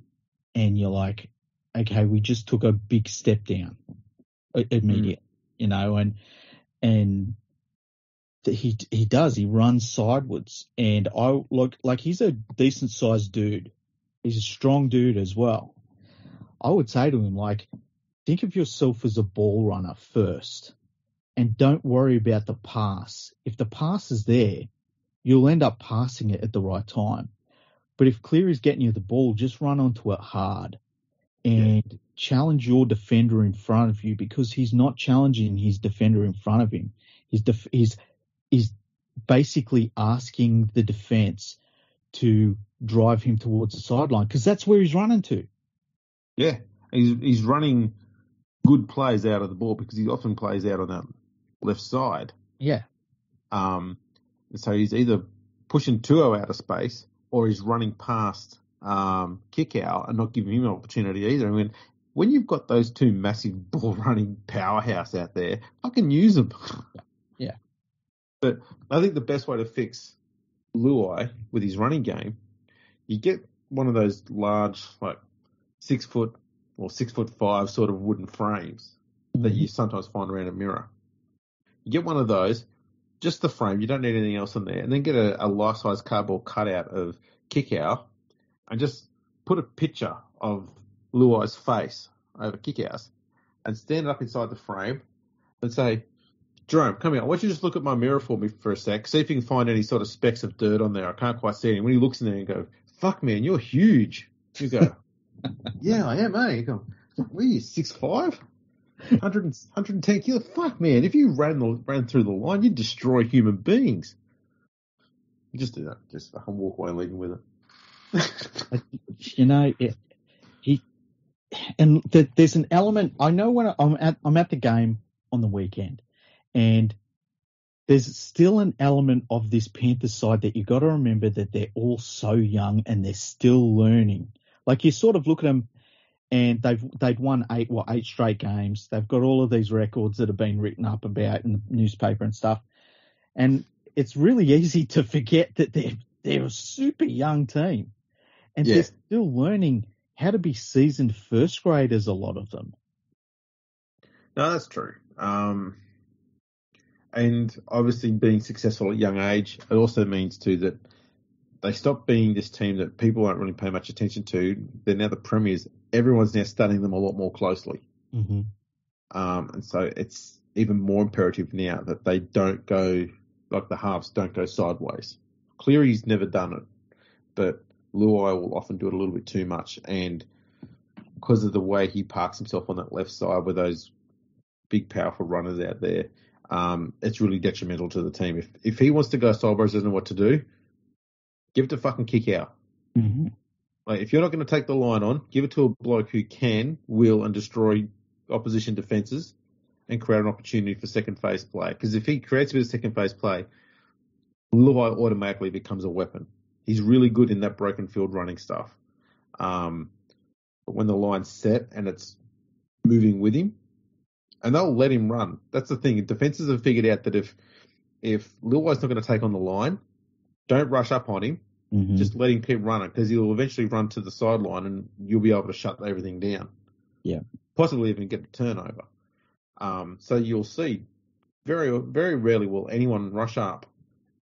Speaker 4: and you're like, okay, we just took a big step down immediately, and he does. He runs sideways, and I look like he's a decent sized dude. He's a strong dude as well. I would say to him, like, think of yourself as a ball runner first, and don't worry about the pass. If the pass is there, you'll end up passing it at the right time. But if Cleary's getting you the ball, just run onto it hard and challenge your defender in front of you, because he's not challenging his defender in front of him. He's basically asking the defence to drive him towards the sideline, because that's where he's running to.
Speaker 3: Yeah, he's running good plays out of the ball, because he often plays out on that left side.
Speaker 4: Yeah.
Speaker 3: So he's either pushing Tuo out of space, or he's running past kick out and not giving him an opportunity either. I mean, when you've got those two massive ball running powerhouse out there, I can use them.
Speaker 4: Yeah.
Speaker 3: But I think the best way to fix Luai with his running game, you get one of those large, like 6 foot or 6'5" sort of wooden frames that you sometimes find around a mirror. You get one of those, just the frame, you don't need anything else in there, and then get a life-size cardboard cutout of Kickout and just put a picture of Luai's face over Kickout's and stand it up inside the frame and say, Jerome, come here. I want you to just look at my mirror for me for a sec, see if you can find any sort of specks of dirt on there. I can't quite see any. When he looks in there and go, fuck, man, you're huge. You go, yeah, I am, eh? You go, what are you, 6'5"? 110 kilos? Fuck, man, if you ran through the line, you'd destroy human beings. You just do that. Just walk away and leave him with it.
Speaker 4: You know, there's an element. I know when I'm at the game on the weekend, and there's still an element of this Panthers side that you got to remember that they're all so young and they're still learning. Like, you sort of look at them, and they'd won eight straight games. They've got all of these records that have been written up about in the newspaper and stuff, and it's really easy to forget that they're a super young team, and they're still learning how to be seasoned first graders, a lot of them.
Speaker 3: No, that's true. And obviously being successful at a young age, it also means too that they stop being this team that people don't really pay much attention to. They're now the premiers. Everyone's now studying them a lot more closely.
Speaker 4: Mm-hmm.
Speaker 3: And so it's even more imperative now that they don't go, like the halves don't go sideways. Cleary's never done it, but Luai will often do it a little bit too much. And because of the way he parks himself on that left side with those big, powerful runners out there, it's really detrimental to the team. If he wants to go sideways, doesn't know what to do, give it to fucking kick out.
Speaker 4: Mm-hmm.
Speaker 3: Like, if you're not going to take the line on, give it to a bloke who can, will, and destroy opposition defences and create an opportunity for second phase play. Because if he creates a bit of second phase play, Luai automatically becomes a weapon. He's really good in that broken field running stuff. But when the line's set and it's moving with him, and they'll let him run. That's the thing. Defences have figured out that if Luai's not going to take on the line, don't rush up on him. Mm-hmm. Just let him keep running, because he'll eventually run to the sideline and you'll be able to shut everything down.
Speaker 4: Yeah.
Speaker 3: Possibly even get a turnover. So you'll see very, very rarely will anyone rush up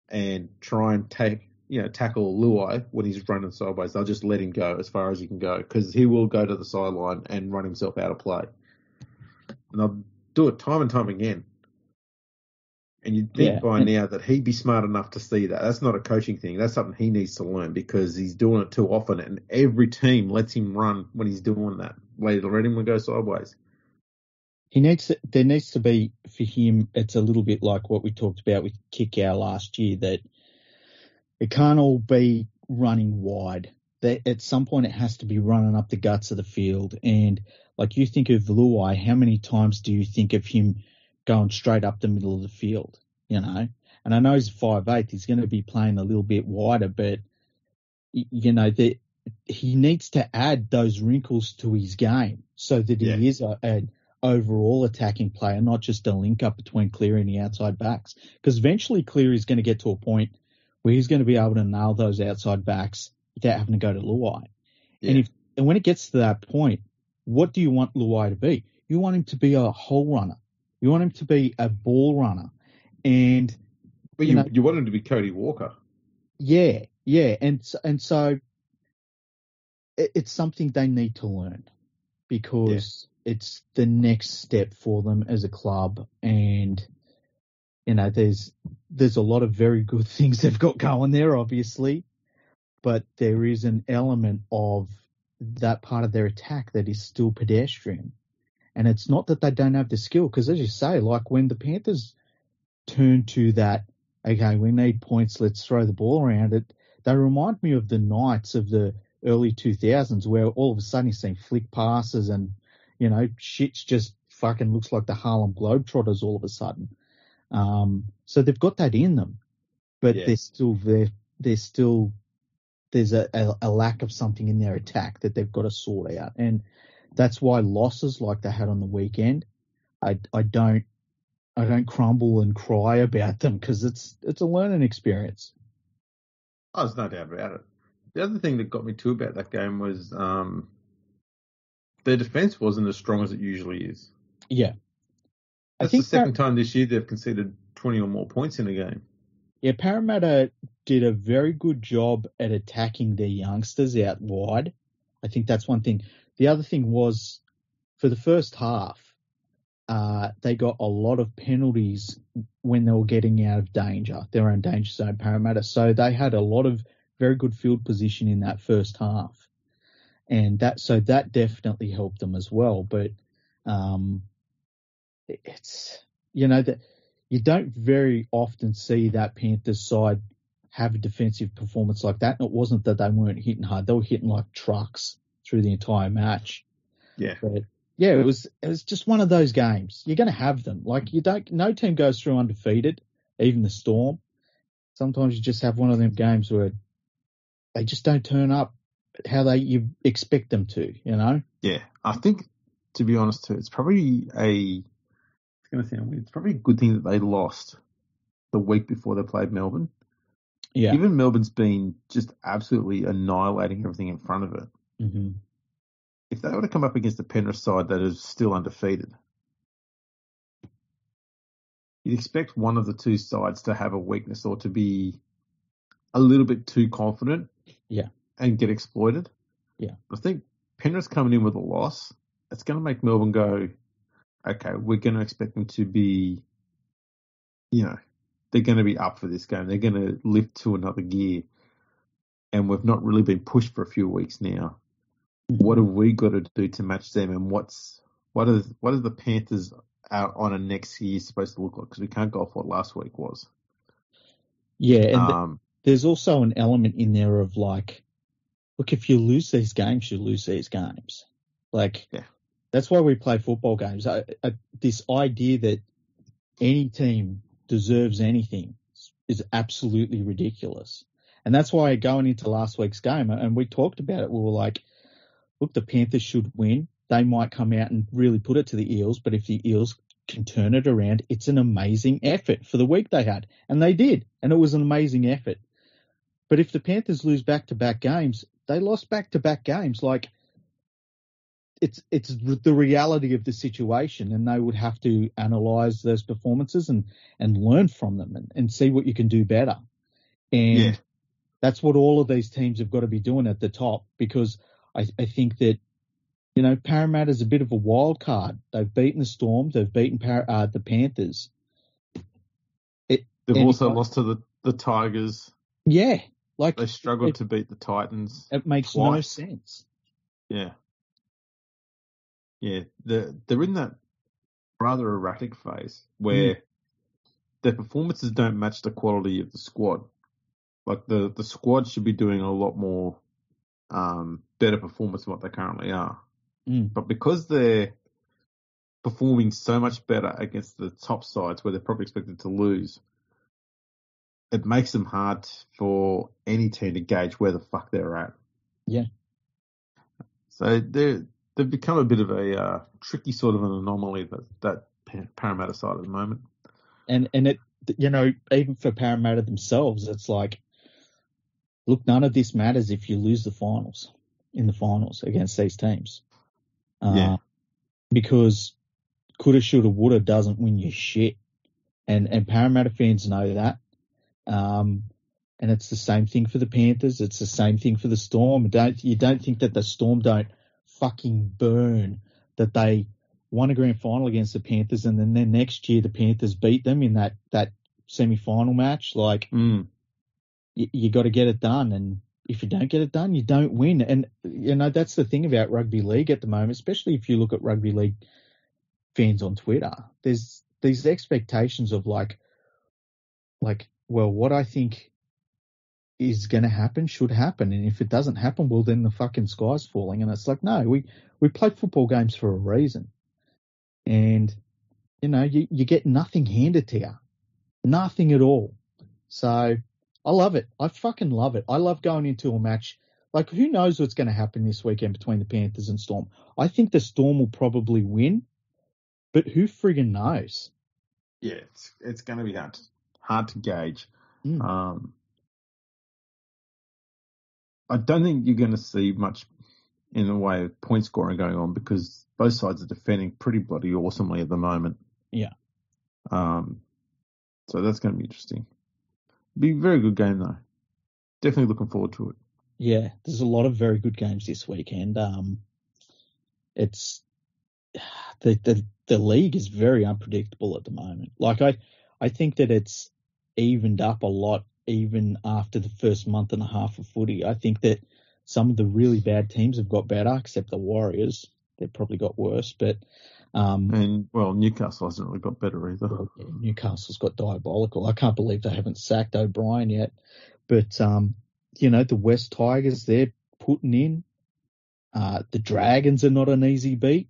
Speaker 3: and try and tackle Luai when he's running sideways. They'll just let him go as far as he can go, because he will go to the sideline and run himself out of play. And they'll do it time and time again. And you'd think by now that he'd be smart enough to see that. That's not a coaching thing. That's something he needs to learn, because he's doing it too often, and every team lets him run when he's doing that. Let him go sideways.
Speaker 4: There needs to be, for him, it's a little bit like what we talked about with Kickout last year, that it can't all be running wide. That at some point it has to be running up the guts of the field. And like, you think of Luai, how many times do you think of him going straight up the middle of the field, you know? And I know he's 5'8", he's going to be playing a little bit wider, but, you know, he needs to add those wrinkles to his game so that he is an overall attacking player, not just a link up between Cleary and the outside backs. Because eventually Cleary's going to get to a point where he's going to be able to nail those outside backs without having to go to Luai. Yeah. And when it gets to that point, what do you want Luai to be? You want him to be a hole runner. You want him to be a ball runner. And
Speaker 3: But you want him to be Cody Walker.
Speaker 4: Yeah, and so it's something they need to learn because it's the next step for them as a club, and there's a lot of very good things they've got going there, obviously, but there is an element of that part of their attack that is still pedestrian, and it's not that they don't have the skill, because as you say, like when the Panthers turn to that, okay, we need points, let's throw the ball around it. They remind me of the Knights of the early 2000s where all of a sudden you're seeing flick passes and, shit's just fucking looks like the Harlem Globetrotters all of a sudden. So they've got that in them, but there's a lack of something in their attack that they've got to sort out. And that's why losses like they had on the weekend, I don't crumble and cry about them because it's a learning experience.
Speaker 3: Oh, there's no doubt about it. The other thing that got me too about that game was their defence wasn't as strong as it usually is.
Speaker 4: Yeah.
Speaker 3: That's the second time this year they've conceded 20 or more points in a game.
Speaker 4: Yeah, Parramatta did a very good job at attacking their youngsters out wide. I think that's one thing. The other thing was, for the first half, they got a lot of penalties when they were getting out of danger, their own danger zone, Parramatta. So they had a lot of very good field position in that first half. And that definitely helped them as well. But it's, that you don't very often see that Panthers side have a defensive performance like that. And it wasn't that they weren't hitting hard. They were hitting like trucks through the entire match.
Speaker 3: Yeah.
Speaker 4: But yeah, it was just one of those games. You're going to have them. Like no team goes through undefeated, even the Storm. Sometimes you just have one of them games where they just don't turn up how you expect them to,
Speaker 3: Yeah, I think, to be honest too, it's probably it's going to sound weird, it's probably a good thing that they lost the week before they played Melbourne.
Speaker 4: Yeah.
Speaker 3: Even Melbourne's been just absolutely annihilating everything in front of it.
Speaker 4: Mm-hmm.
Speaker 3: If they were to come up against the Penrith side that is still undefeated, you'd expect one of the two sides to have a weakness or to be a little bit too confident.
Speaker 4: Yeah.
Speaker 3: And get exploited.
Speaker 4: Yeah.
Speaker 3: I think Penrith's coming in with a loss. It's going to make Melbourne go, okay, we're going to expect them to be, they're going to be up for this game. They're going to lift to another gear. And we've not really been pushed for a few weeks now. Mm-hmm. What have we got to do to match them? And what are the Panthers out on a next year supposed to look like? Because we can't go off what last week was.
Speaker 4: Yeah. And there's also an element in there of like, look, if you lose these games, you lose these games. Like, That's why we play football games. This idea that any team deserves anything is absolutely ridiculous. And that's why going into last week's game, and we talked about it, we were like, look, the Panthers should win. They might come out and really put it to the Eels, but if the Eels can turn it around, it's an amazing effort for the week they had. And they did, and it was an amazing effort. But if the Panthers lose back-to-back games, they lost back-to-back games. Like, it's the reality of the situation, and they would have to analyse those performances and learn from them and see what you can do better. And that's what all of these teams have got to be doing at the top, because I think that, Parramatta's a bit of a wild card. They've beaten the Storm. They've beaten the Panthers.
Speaker 3: They've also lost to the Tigers.
Speaker 4: Yeah. Like,
Speaker 3: they struggled to beat the Titans.
Speaker 4: It makes no sense.
Speaker 3: Yeah. Yeah. They're in that rather erratic phase where their performances don't match the quality of the squad. Like the squad should be doing a lot more better performance than what they currently are. But because they're performing so much better against the top sides where they're probably expected to lose, it makes them hard for any team to gauge where the fuck they're at.
Speaker 4: Yeah.
Speaker 3: So they've become a bit of a tricky sort of an anomaly, that Parramatta side at the moment.
Speaker 4: And it, even for Parramatta themselves, it's like, look, none of this matters if you lose in the finals against these teams. Because coulda, shoulda, woulda doesn't win you shit. And Parramatta fans know that. And it's the same thing for the Panthers. It's the same thing for the Storm. You don't think that the Storm don't fucking burn that they won a grand final against the Panthers and then next year the Panthers beat them in that semi-final match. Like, you got to get it done. And if you don't get it done, you don't win. And, that's the thing about rugby league at the moment, especially if you look at rugby league fans on Twitter. There's these expectations of like, well, what I think is going to happen should happen. And if it doesn't happen, well, then the fucking sky's falling. And it's like, no, we play football games for a reason. And, you get nothing handed to you. Nothing at all. So I love it. I fucking love it. I love going into a match. Like, who knows what's going to happen this weekend between the Panthers and Storm? I think the Storm will probably win, but who friggin' knows?
Speaker 3: Yeah, it's going to be hard to gauge. I don't think you're going to see much in the way of point scoring going on because both sides are defending pretty bloody awesomely at the moment.
Speaker 4: Yeah.
Speaker 3: So that's going to be interesting. Be a very good game though. Definitely looking forward to it.
Speaker 4: Yeah, there's a lot of very good games this weekend. It's the league is very unpredictable at the moment. Like I think that it's evened up a lot even after the first month and a half of footy. I think that some of the really bad teams have got better, except the Warriors. They've probably got worse, but
Speaker 3: Newcastle hasn't really got better either.
Speaker 4: Well, yeah, Newcastle's got diabolical. I can't believe they haven't sacked O'Brien yet. But the West Tigers, they're putting in. The Dragons are not an easy beat.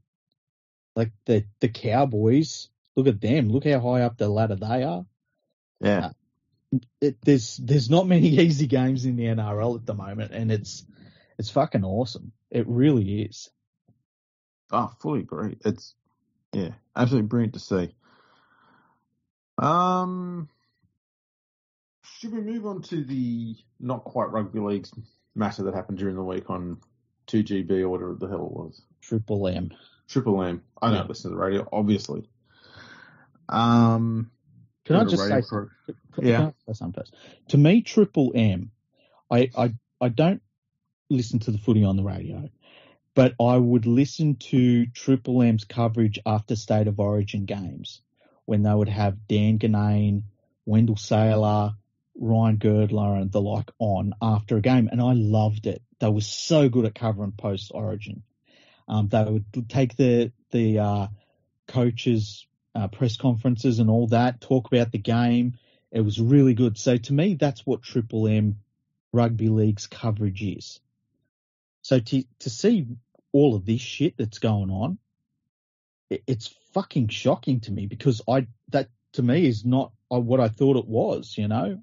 Speaker 4: Like the Cowboys, look at them. Look how high up the ladder they are.
Speaker 3: Yeah.
Speaker 4: There's not many easy games in the NRL at the moment, and it's fucking awesome. It really is.
Speaker 3: Oh, fully agree. It's absolutely brilliant to see. Should we move on to the not quite rugby leagues matter that happened during the week on 2GB or whatever the hell it was?
Speaker 4: Triple M.
Speaker 3: I don't listen to the radio, obviously.
Speaker 4: Can I just say something first? To me, Triple M, I don't listen to the footy on the radio, but I would listen to Triple M's coverage after State of Origin games when they would have Dan Ganane, Wendell Saylor, Ryan Girdler and the like on after a game, and I loved it. They were so good at covering post-Origin. They would take the coaches' press conferences and all that, talk about the game. It was really good. So to me, that's what Triple M Rugby League's coverage is. So to see all of this shit that's going on, it's fucking shocking to me because that to me is not what I thought it was,
Speaker 3: Yeah,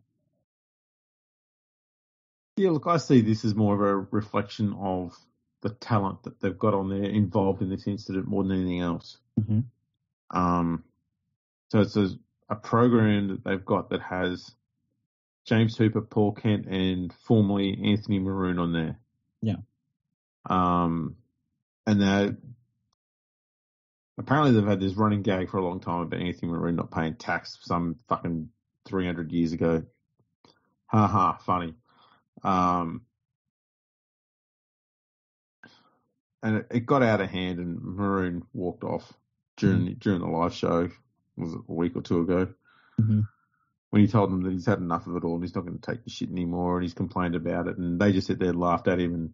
Speaker 3: look, I see this as more of a reflection of the talent that they've got on there involved in this incident more than anything else.
Speaker 4: Mm-hmm.
Speaker 3: So it's a program that they've got that has James Hooper, Paul Kent, and formerly Anthony Maroon on there.
Speaker 4: Yeah.
Speaker 3: And apparently they've had this running gag for a long time about Anthony Maroon not paying tax some fucking 300 years ago. Ha ha, funny. And it got out of hand, and Maroon walked off during the live show. Was it a week or two ago?
Speaker 4: Mm-hmm.
Speaker 3: When he told them that he's had enough of it all and he's not going to take the shit anymore, and he's complained about it, and they just sat there and laughed at him and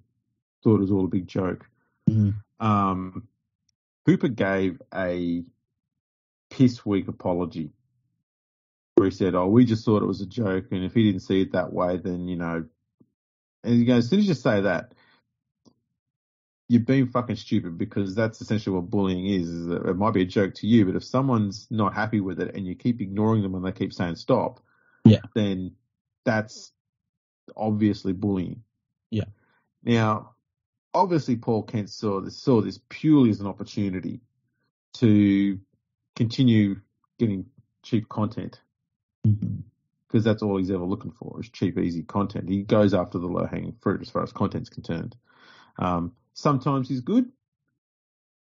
Speaker 3: thought it was all a big joke.
Speaker 4: Mm-hmm.
Speaker 3: Hooper gave a piss weak apology where he said, we just thought it was a joke, and if he didn't see it that way, then, and he goes, as soon as you say that, you're being fucking stupid, because that's essentially what bullying is that it might be a joke to you, but if someone's not happy with it and you keep ignoring them and they keep saying stop, then that's obviously bullying.
Speaker 4: Yeah.
Speaker 3: Now, obviously Paul Kent saw this purely as an opportunity to continue getting cheap content, because that's all he's ever looking for is cheap, easy content. He goes after the low-hanging fruit as far as content's concerned. Sometimes he's good.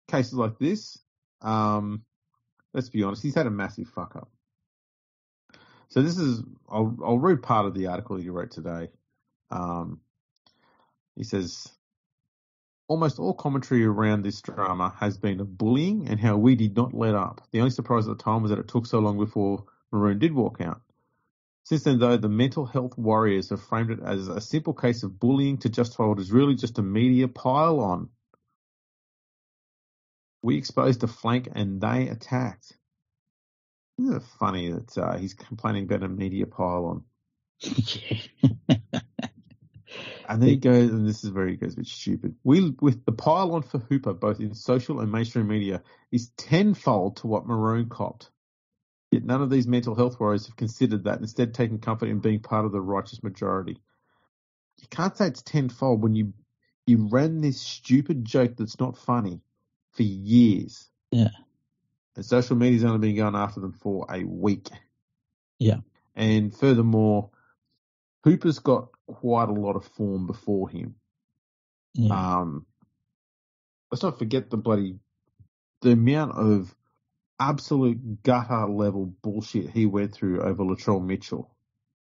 Speaker 3: Cases like this, let's be honest, he's had a massive fuck up. So this is, I'll read part of the article you wrote today. He says, almost all commentary around this drama has been of bullying and how we did not let up. The only surprise at the time was that it took so long before Maroon did walk out. Since then, though, the mental health warriors have framed it as a simple case of bullying to justify what is really just a media pile-on. We exposed a flank and they attacked. Isn't it funny that he's complaining about a media pile-on?
Speaker 4: Yeah.
Speaker 3: And then he goes, and this is where he goes a bit stupid. With the pile-on for Hooper, both in social and mainstream media, is tenfold to what Maroon copped. Yet none of these mental health warriors have considered that, instead taking comfort in being part of the righteous majority. You can't say it's tenfold when you ran this stupid joke that's not funny for years.
Speaker 4: Yeah.
Speaker 3: And social media's only been going after them for a week.
Speaker 4: Yeah.
Speaker 3: And furthermore, Hooper's got quite a lot of form before him.
Speaker 4: Yeah.
Speaker 3: Let's not forget the amount of absolute gutter level bullshit he went through over Latrell Mitchell.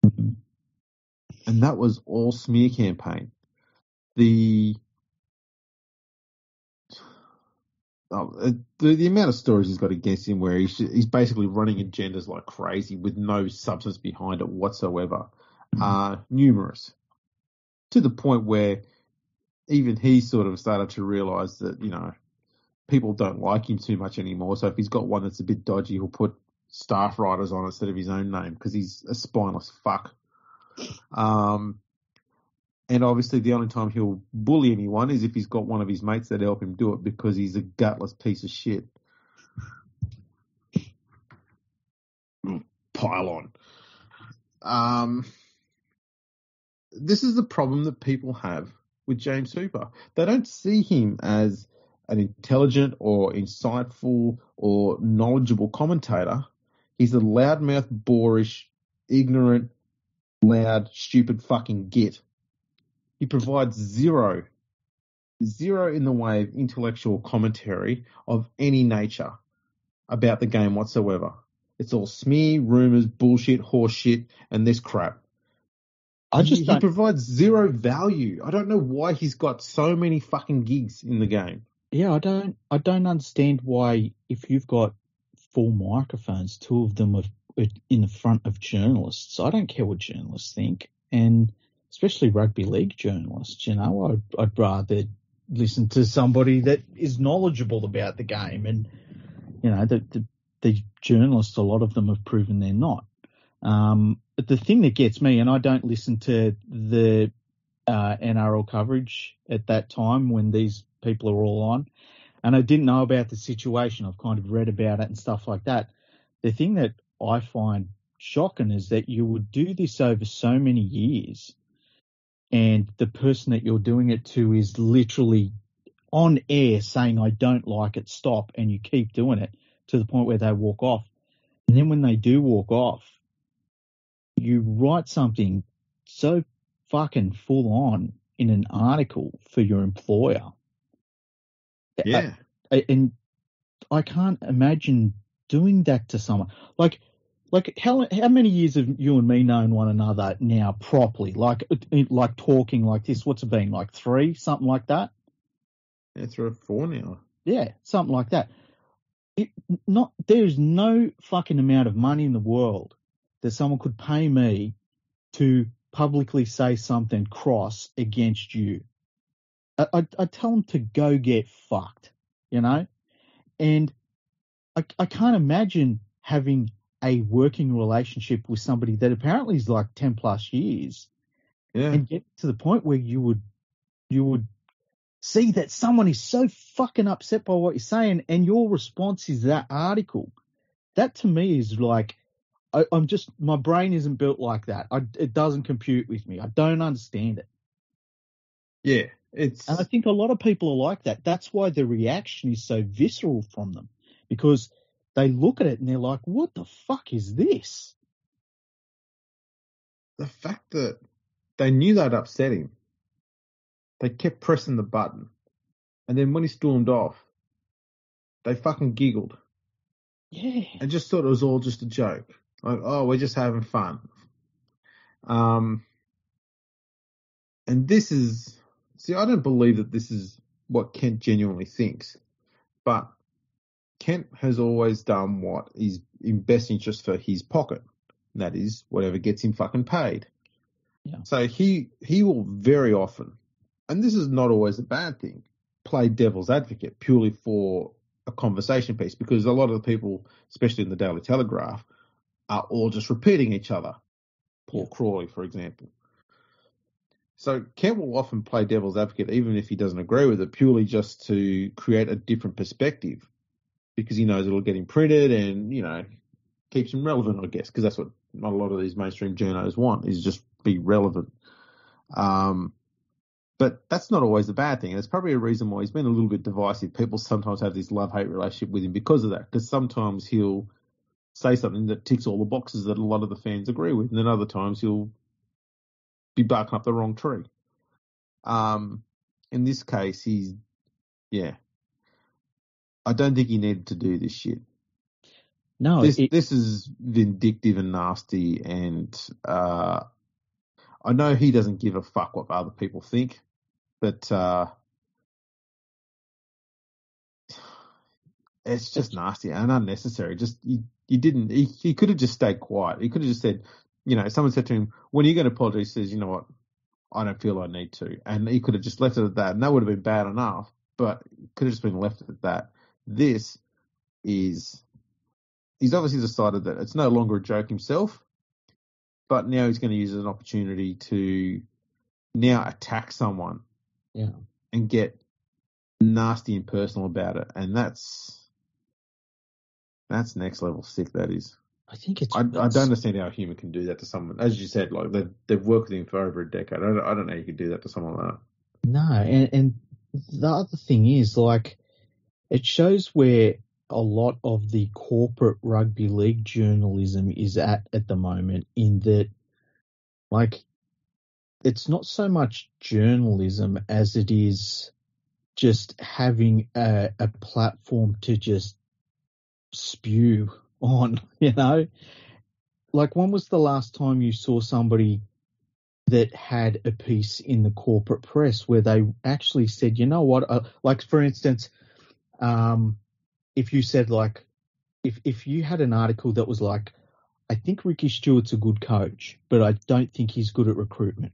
Speaker 4: Mm-hmm.
Speaker 3: And that was all smear campaign. The amount of stories he's got against him where he's basically running agendas like crazy with no substance behind it whatsoever are numerous. To the point where even he sort of started to realise that, people don't like him too much anymore. So if he's got one that's a bit dodgy, he'll put staff writers on instead of his own name because he's a spineless fuck. And obviously the only time he'll bully anyone is if he's got one of his mates that help him do it because he's a gutless piece of shit. Pile on. This is the problem that people have with James Hooper. They don't see him as an intelligent or insightful or knowledgeable commentator. He's a loudmouth, boorish, ignorant, loud, stupid fucking git. He provides zero in the way of intellectual commentary of any nature about the game whatsoever. It's all smear, rumours, bullshit, horse shit, and this crap. He provides zero value. I don't know why he's got so many fucking gigs in the game.
Speaker 4: Yeah, I don't understand why, if you've got 4 microphones, 2 of them are in the front of journalists. I don't care what journalists think, and especially rugby league journalists. I'd rather listen to somebody that is knowledgeable about the game, and the journalists, a lot of them have proven they're not. But the thing that gets me, and I don't listen to the NRL coverage at that time when these people are all on, and I didn't know about the situation. I've kind of read about it and stuff like that. The thing that I find shocking is that you would do this over so many years, and the person that you're doing it to is literally on air saying, I don't like it, stop, and you keep doing it to the point where they walk off. And then when they do walk off, you write something so fucking full on in an article for your employer.
Speaker 3: Yeah.
Speaker 4: And I can't imagine doing that to someone. Like how many years have you and me known one another now properly? Like talking like this, what's it been, like 3, something like that?
Speaker 3: Yeah, 3 or 4 now.
Speaker 4: Yeah, something like that. There's no fucking amount of money in the world that someone could pay me to publicly say something cross against you. I tell them to go get fucked, and I can't imagine having a working relationship with somebody that apparently is like 10 plus years, and get to the point where you would see that someone is so fucking upset by what you're saying, and your response is that article. That to me is like, my brain isn't built like that. It doesn't compute with me. I don't understand it.
Speaker 3: Yeah.
Speaker 4: And I think a lot of people are like that. That's why the reaction is so visceral from them, because they look at it and they're like, what the fuck is this?
Speaker 3: The fact that they knew they'd upset him, they kept pressing the button. And then when he stormed off, they fucking giggled.
Speaker 4: Yeah.
Speaker 3: And just thought it was all just a joke. Like, oh, we're just having fun. And this is, I don't believe that this is what Kent genuinely thinks, but Kent has always done what is in best interest for his pocket. And that is whatever gets him fucking paid.
Speaker 4: Yeah.
Speaker 3: So he will very often, and this is not always a bad thing, play devil's advocate purely for a conversation piece, because a lot of the people, especially in the Daily Telegraph, are all just repeating each other. Paul Crawley, for example. So Kent will often play devil's advocate, even if he doesn't agree with it, purely just to create a different perspective, because he knows it'll get him printed and, keeps him relevant, I guess, because that's what not a lot of these mainstream journos want, is just be relevant. But that's not always a bad thing. There's probably a reason why he's been a little bit divisive. People sometimes have this love-hate relationship with him because of that, because sometimes he'll say something that ticks all the boxes that a lot of the fans agree with, and then other times he'll be barking up the wrong tree. In this case, I don't think he needed to do this shit.
Speaker 4: No,
Speaker 3: this is vindictive and nasty, and I know he doesn't give a fuck what other people think, but it's just nasty and unnecessary. Just he could have just stayed quiet. He could have just said, someone said to him, "When are you going to apologize?" He says, "You know what? I don't feel I need to," and he could have just left it at that, and that would have been bad enough. But it could have just been left at that. This is. He's obviously decided that it's no longer a joke himself, but now he's going to use it as an opportunity to now attack someone and get nasty and personal about it. And that's next level sick, that is.
Speaker 4: I think it's...
Speaker 3: I don't understand how a human can do that to someone. As you said, like they've worked with him for over a decade. I don't know how you could do that to someone like that.
Speaker 4: No, and the other thing is, like, it shows where a lot of the corporate rugby league journalism is at the moment, in that, like, it's not so much journalism as it is just having a platform to just spew on, Like, when was the last time you saw somebody that had a piece in the corporate press where they actually said, you know what, like, for instance, if you said, like, if you had an article that was like, I think Ricky Stewart's a good coach, but I don't think he's good at recruitment,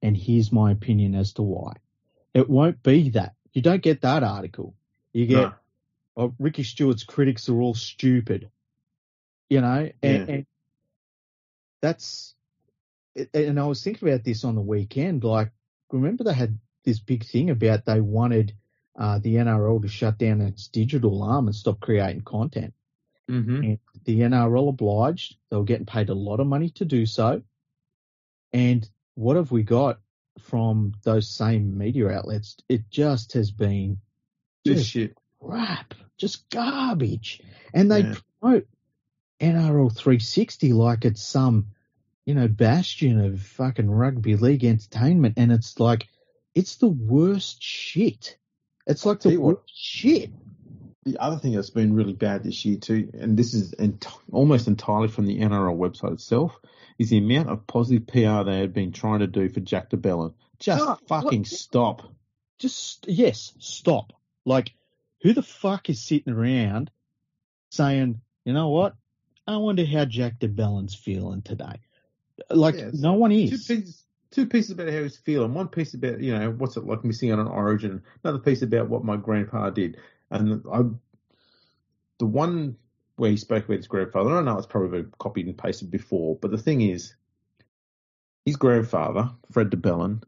Speaker 4: and here's my opinion as to why. It won't be that. You don't get that article. You get, Ricky Stewart's critics are all stupid, and that's, and I was thinking about this on the weekend. Like, remember they had this big thing about they wanted the NRL to shut down its digital arm and stop creating content.
Speaker 3: Mm-hmm.
Speaker 4: And the NRL obliged. They were getting paid a lot of money to do so. And what have we got from those same media outlets? It just has been
Speaker 3: just shit.
Speaker 4: Crap, just garbage. And they promote NRL 360 like it's some, bastion of fucking rugby league entertainment. And it's like, it's the worst shit. It's like the worst shit.
Speaker 3: The other thing that's been really bad this year too, and this is almost entirely from the NRL website itself, is the amount of positive PR they had been trying to do for Jack de Belin. Stop.
Speaker 4: Stop. Like, who the fuck is sitting around saying, you know what, I wonder how Jack de Belin's feeling today? Like, no one is.
Speaker 3: Two pieces about how he's feeling. One piece about, what's it like missing out on Origin. Another piece about what my grandpa did. And the one where he spoke about his grandfather, I know it's probably been copied and pasted before, but the thing is, his grandfather, Fred de Belin,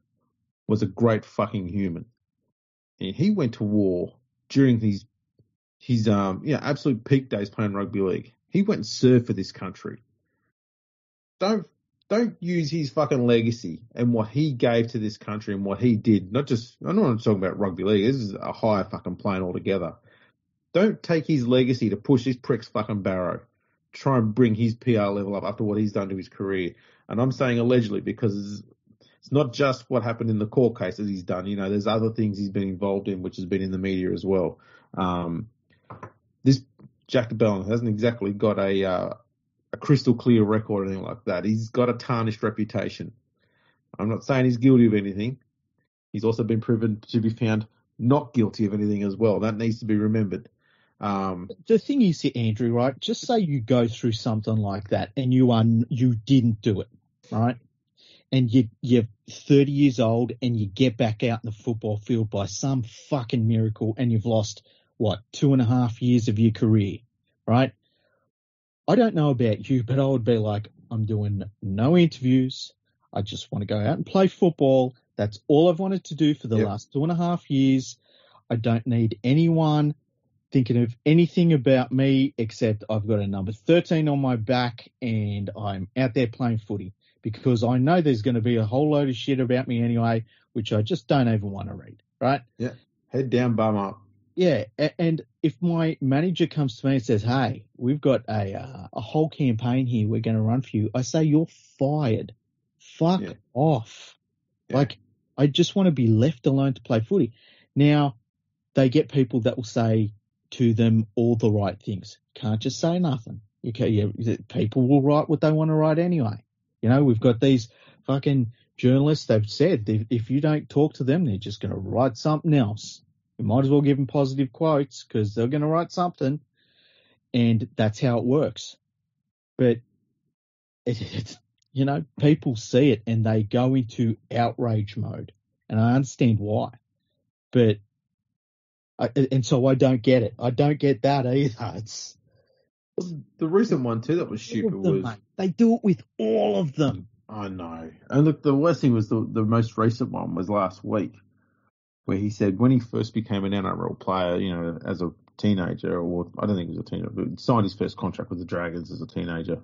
Speaker 3: was a great fucking human. And he went to war during his absolute peak days playing rugby league. He went and served for this country. Don't use his fucking legacy and what he gave to this country and what he did. I'm not talking about rugby league. This is a higher fucking plane altogether. Don't take his legacy to push this prick's fucking barrow. Try and bring his PR level up after what he's done to his career. And I'm saying allegedly because it's not just what happened in the court cases he's done. There's other things he's been involved in, which has been in the media as well. This Jack de Belin hasn't exactly got a crystal clear record or anything like that. He's got a tarnished reputation. I'm not saying he's guilty of anything. He's also been proven to be found not guilty of anything as well. That needs to be remembered.
Speaker 4: The thing is here, Andrew, right? Just say you go through something like that and you didn't do it, right? And you're 30 years old and you get back out in the football field by some fucking miracle and you've lost, 2.5 years of your career, right? I don't know about you, but I would be like, I'm doing no interviews. I just want to go out and play football. That's all I've wanted to do for the last 2.5 years. I don't need anyone thinking of anything about me except I've got a number 13 on my back and I'm out there playing footy because I know there's going to be a whole load of shit about me anyway, which I just don't even want to read, right?
Speaker 3: Yeah, head down, bum up.
Speaker 4: Yeah, and if my manager comes to me and says, hey, we've got a whole campaign here we're going to run for you, I say, you're fired. Fuck off. Yeah. Like, I just want to be left alone to play footy. Now, they get people that will say to them all the right things. Can't just say nothing. People will write what they want to write anyway. You know, we've got these fucking journalists, they've said if you don't talk to them, they're just going to write something else. You might as well give them positive quotes because they're going to write something, and that's how it works. But, people see it and they go into outrage mode, and I understand why. But, so I don't get it. I don't get that either. It's
Speaker 3: the recent one too that was stupid was...
Speaker 4: Mate. They do it with all of them.
Speaker 3: I know. And look, the worst thing was the most recent one was last week, where he said when he first became an NRL player, as a teenager, or I don't think he was a teenager, but signed his first contract with the Dragons as a teenager,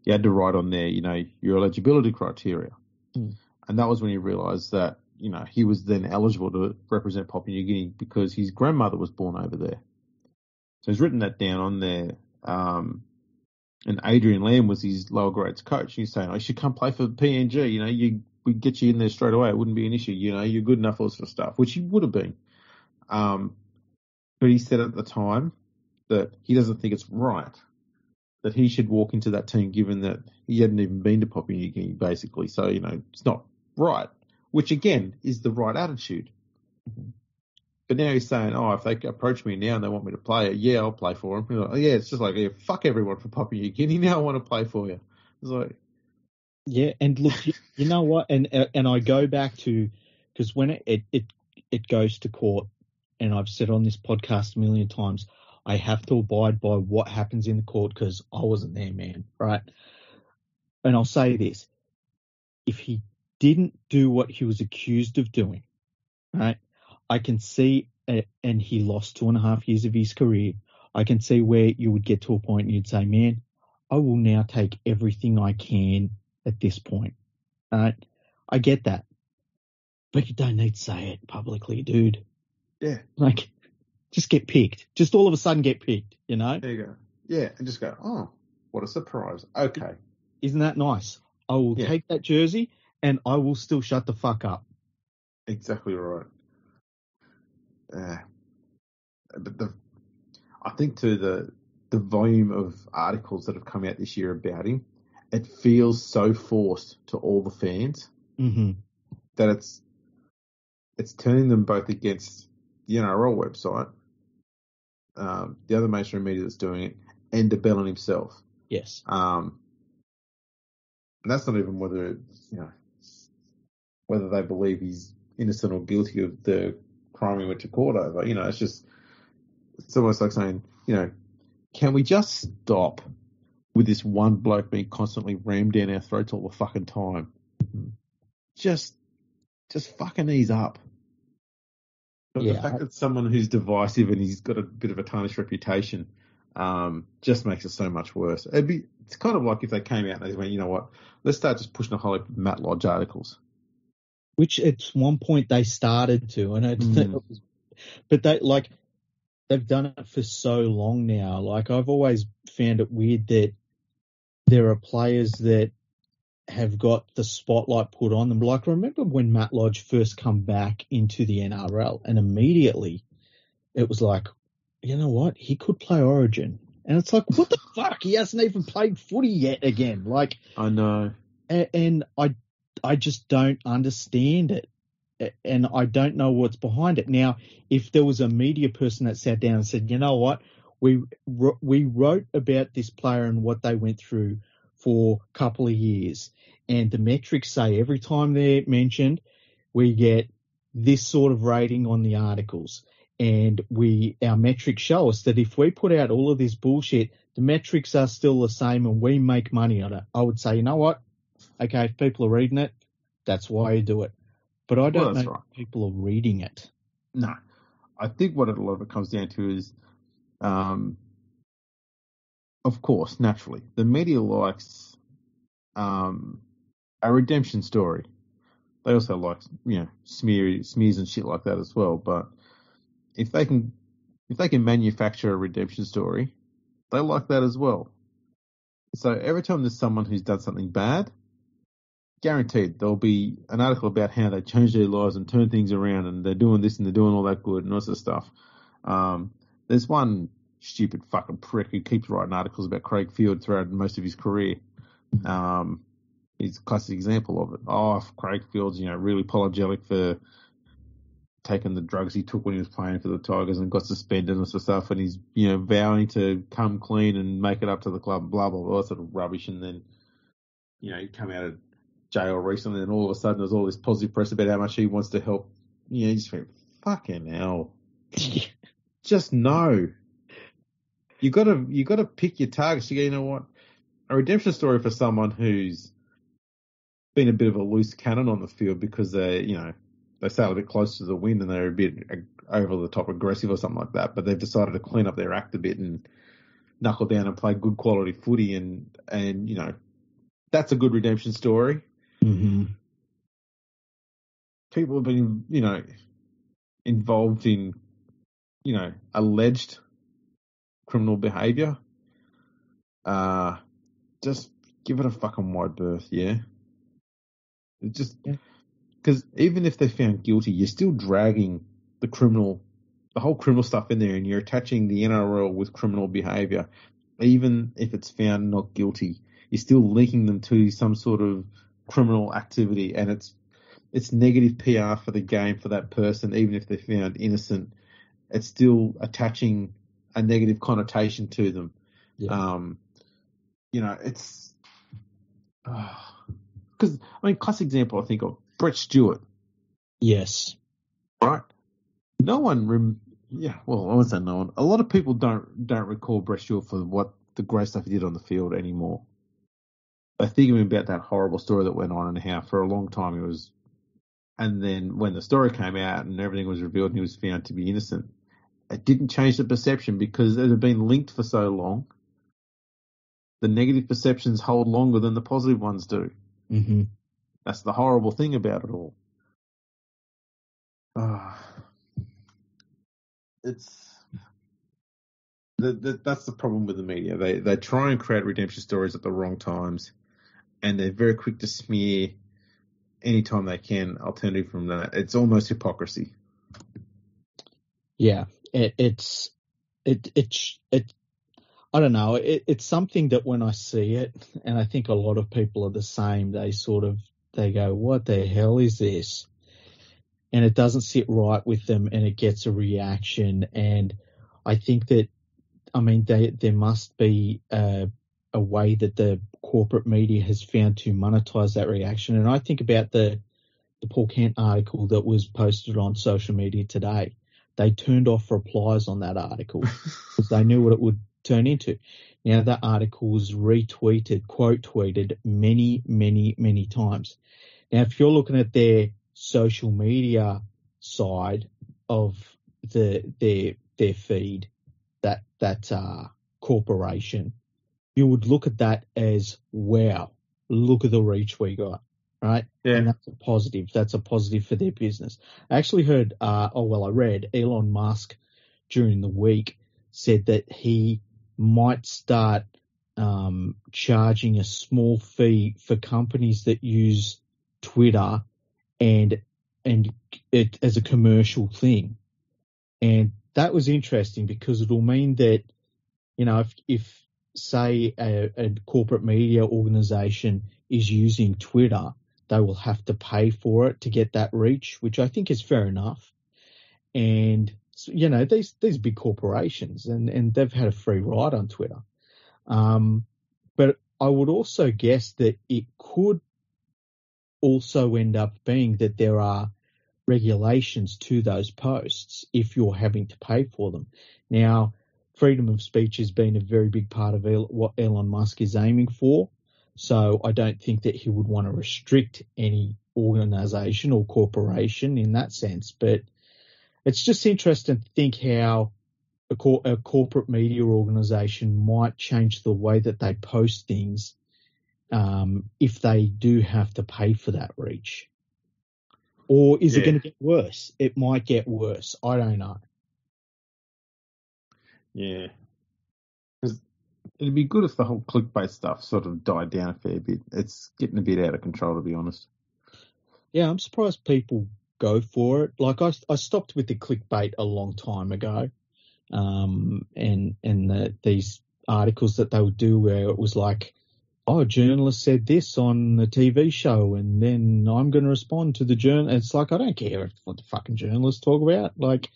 Speaker 3: he had to write on there, your eligibility criteria. And that was when he realised that, he was then eligible to represent Papua New Guinea because his grandmother was born over there. So he's written that down on there. And Adrian Lamb was his lower grades coach. He's saying, you should come play for PNG. We'd get you in there straight away. It wouldn't be an issue. You're good enough for all sort of stuff, which he would have been. But he said at the time that he doesn't think it's right that he should walk into that team given that he hadn't even been to Papua New Guinea, basically. So, it's not right, which again is the right attitude. Mm-hmm. But now he's saying, if they approach me now and they want me to play it, I'll play for them. Like, it's just like, fuck everyone from Papua New Guinea. Now I want to play for you. It's like...
Speaker 4: Yeah, and look, you know what? And I go back to, because when it goes to court, and I've said on this podcast a million times, I have to abide by what happens in the court because I wasn't there, man, right? And I'll say this. If he didn't do what he was accused of doing, right, I can see, and he lost 2.5 years of his career, I can see where you would get to a point and you'd say, man, I will now take everything I can at this point. Right? I get that. But you don't need to say it publicly, dude.
Speaker 3: Yeah.
Speaker 4: Like, just get picked. Just all of a sudden get picked,
Speaker 3: There you go. Yeah, and just go, what a surprise. Okay.
Speaker 4: Isn't that nice? I will take that jersey and I will still shut the fuck up.
Speaker 3: Exactly right. But I think too the volume of articles that have come out this year about him, it feels so forced to all the fans that it's turning them both against the NRL website, the other mainstream media that's doing it, and DeBellin himself.
Speaker 4: Yes.
Speaker 3: And that's not even whether whether they believe he's innocent or guilty of the crime he went to court over. It's almost like saying, can we just stop with this one bloke being constantly rammed down our throats all the fucking time? Just fucking ease up. But the fact that someone who's divisive and he's got a bit of a tarnished reputation just makes it so much worse. It's kind of like if they came out and they went, you know what, let's start just pushing a whole heap of Matt Lodge articles.
Speaker 4: Which at one point they started to, and but they've done it for so long now. Like, I've always found it weird that there are players that have got the spotlight put on them. Like, remember when Matt Lodge first come back into the NRL, and immediately it was like, you know what, he could play Origin, And it's like, what the fuck? He hasn't even played footy yet again. Like,
Speaker 3: I know.
Speaker 4: And I just don't understand it. And I don't know what's behind it. Now, if there was a media person that sat down and said, you know what, we wrote about this player and what they went through for a couple of years, and the metrics say every time they're mentioned, we get this sort of rating on the articles. And our metrics show us that if we put out all of this bullshit, the metrics are still the same and we make money on it. I would say, you know what? Okay, if people are reading it, that's why you do it. But I don't know if people are reading it.
Speaker 3: No. I think what a lot of it comes down to is, of course, naturally, the media likes a redemption story. They also like, smears and shit like that as well. But if they can manufacture a redemption story, they like that as well. So every time there's someone who's done something bad, guaranteed there'll be an article about how they changed their lives and turned things around and they're doing this and they're doing all that good and all that stuff. There's one stupid fucking prick who keeps writing articles about Craig Field throughout most of his career. He's a classic example of it. Oh, Craig Field's, really apologetic for taking the drugs he took when he was playing for the Tigers and got suspended and stuff, and he's, vowing to come clean and make it up to the club, blah, blah, blah, all that sort of rubbish. And then, he come out of jail recently and all of a sudden there's all this positive press about how much he wants to help. You just went, fucking hell. Just no. You gotta pick your targets. You go, you know what? A redemption story for someone who's been a bit of a loose cannon on the field because they sail a bit close to the wind and they're a bit over the top aggressive or something like that, but they've decided to clean up their act a bit and knuckle down and play good quality footy and that's a good redemption story.
Speaker 4: Mm-hmm.
Speaker 3: People have been, involved in, alleged criminal behaviour. Just give it a fucking wide berth, yeah? Because even if they're found guilty, you're still dragging the whole criminal stuff in there, and you're attaching the NRL with criminal behaviour. Even if it's found not guilty, you're still linking them to some sort of criminal activity, and it's negative PR for the game for that person. Even if they're found innocent, it's still attaching a negative connotation to them.
Speaker 4: Yeah.
Speaker 3: It's because classic example I think of Brett Stewart.
Speaker 4: Yes.
Speaker 3: Right. No one. I won't say no one. A lot of people don't recall Brett Stewart for what the great stuff he did on the field anymore. They think of him about that horrible story that went on and how for a long time he was. And then when the story came out and everything was revealed and he was found to be innocent, it didn't change the perception because it had been linked for so long. The negative perceptions hold longer than the positive ones do.
Speaker 4: Mm-hmm.
Speaker 3: That's the horrible thing about it all. That's the problem with the media. They try and create redemption stories at the wrong times, and they're very quick to smear anytime they can. Alternative from that, it's almost hypocrisy.
Speaker 4: Yeah, it's I don't know. It's something that when I see it, and I think a lot of people are the same, they go, what the hell is this? And it doesn't sit right with them and it gets a reaction. And I think that, there must be a way that the corporate media has found to monetize that reaction. And I think about the Paul Kent article that was posted on social media today. They turned off replies on that article because they knew what it would turn into. Now, that article was retweeted, quote tweeted many, many, many times. Now, if you're looking at their social media side of their feed, that corporation, you would look at that as, wow, look at the reach we got, right?
Speaker 3: Yeah.
Speaker 4: And that's a positive. That's a positive for their business. I actually heard, I read Elon Musk during the week said that he might start charging a small fee for companies that use Twitter and it as a commercial thing. And that was interesting because it'll mean that if say a corporate media organisation is using Twitter, they will have to pay for it to get that reach, which I think is fair enough. And these big corporations and they've had a free ride on Twitter. But I would also guess that it could also end up being that there are regulations to those posts if you're having to pay for them. Now, freedom of speech has been a very big part of what Elon Musk is aiming for. So I don't think that he would want to restrict any organisation or corporation in that sense. But it's just interesting to think how a corporate media organisation might change the way that they post things if they do have to pay for that reach. Or is it going to get worse? It might get worse. I don't know.
Speaker 3: Yeah. It'd be good if the whole clickbait stuff sort of died down a fair bit. It's getting a bit out of control, to be honest. Yeah,
Speaker 4: I'm surprised people go for it. Like I stopped with the clickbait a long time ago, these articles that they would do where it was like, oh, a journalist said this on the TV show, and then I'm going to respond to the journal. It's like, I don't care what the fucking journalists talk about. Like,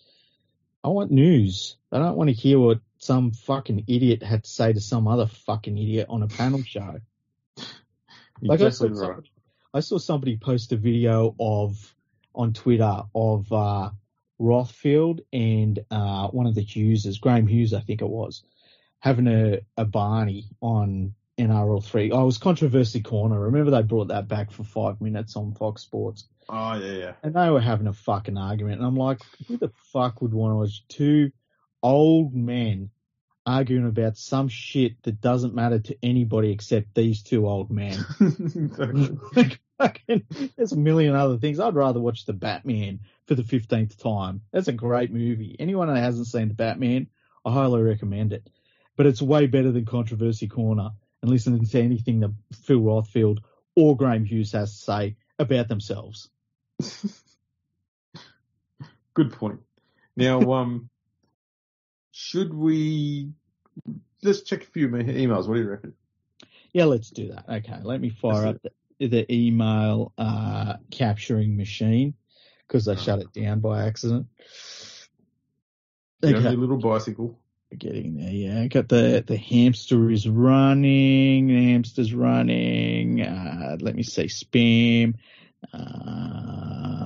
Speaker 4: I want news. I don't want to hear what some fucking idiot had to say to some other fucking idiot on a panel show. Like I saw somebody post a video on Twitter of Rothfield and one of the Hugheses, Graham Hughes, I think it was, having a Barney on NRL 3. Oh, it was Controversy Corner. Remember they brought that back for 5 minutes on Fox Sports.
Speaker 3: Oh, yeah.
Speaker 4: And they were having a fucking argument. And I'm like, who the fuck would want to watch two old men arguing about some shit that doesn't matter to anybody except these two old men? There's a million other things. I'd rather watch The Batman for the 15th time. That's a great movie. Anyone that hasn't seen The Batman, I highly recommend it. But it's way better than Controversy Corner and listening to anything that Phil Rothfield or Graham Hughes has to say about themselves.
Speaker 3: Good point. Now, should we... Let's check a few emails. What do you reckon?
Speaker 4: Yeah, let's do that. Okay, let me fire up the email capturing machine because I shut it down by accident.
Speaker 3: Okay. Your little bicycle.
Speaker 4: Getting there, yeah. Got the hamster is running. The hamster's running. Let me say spam.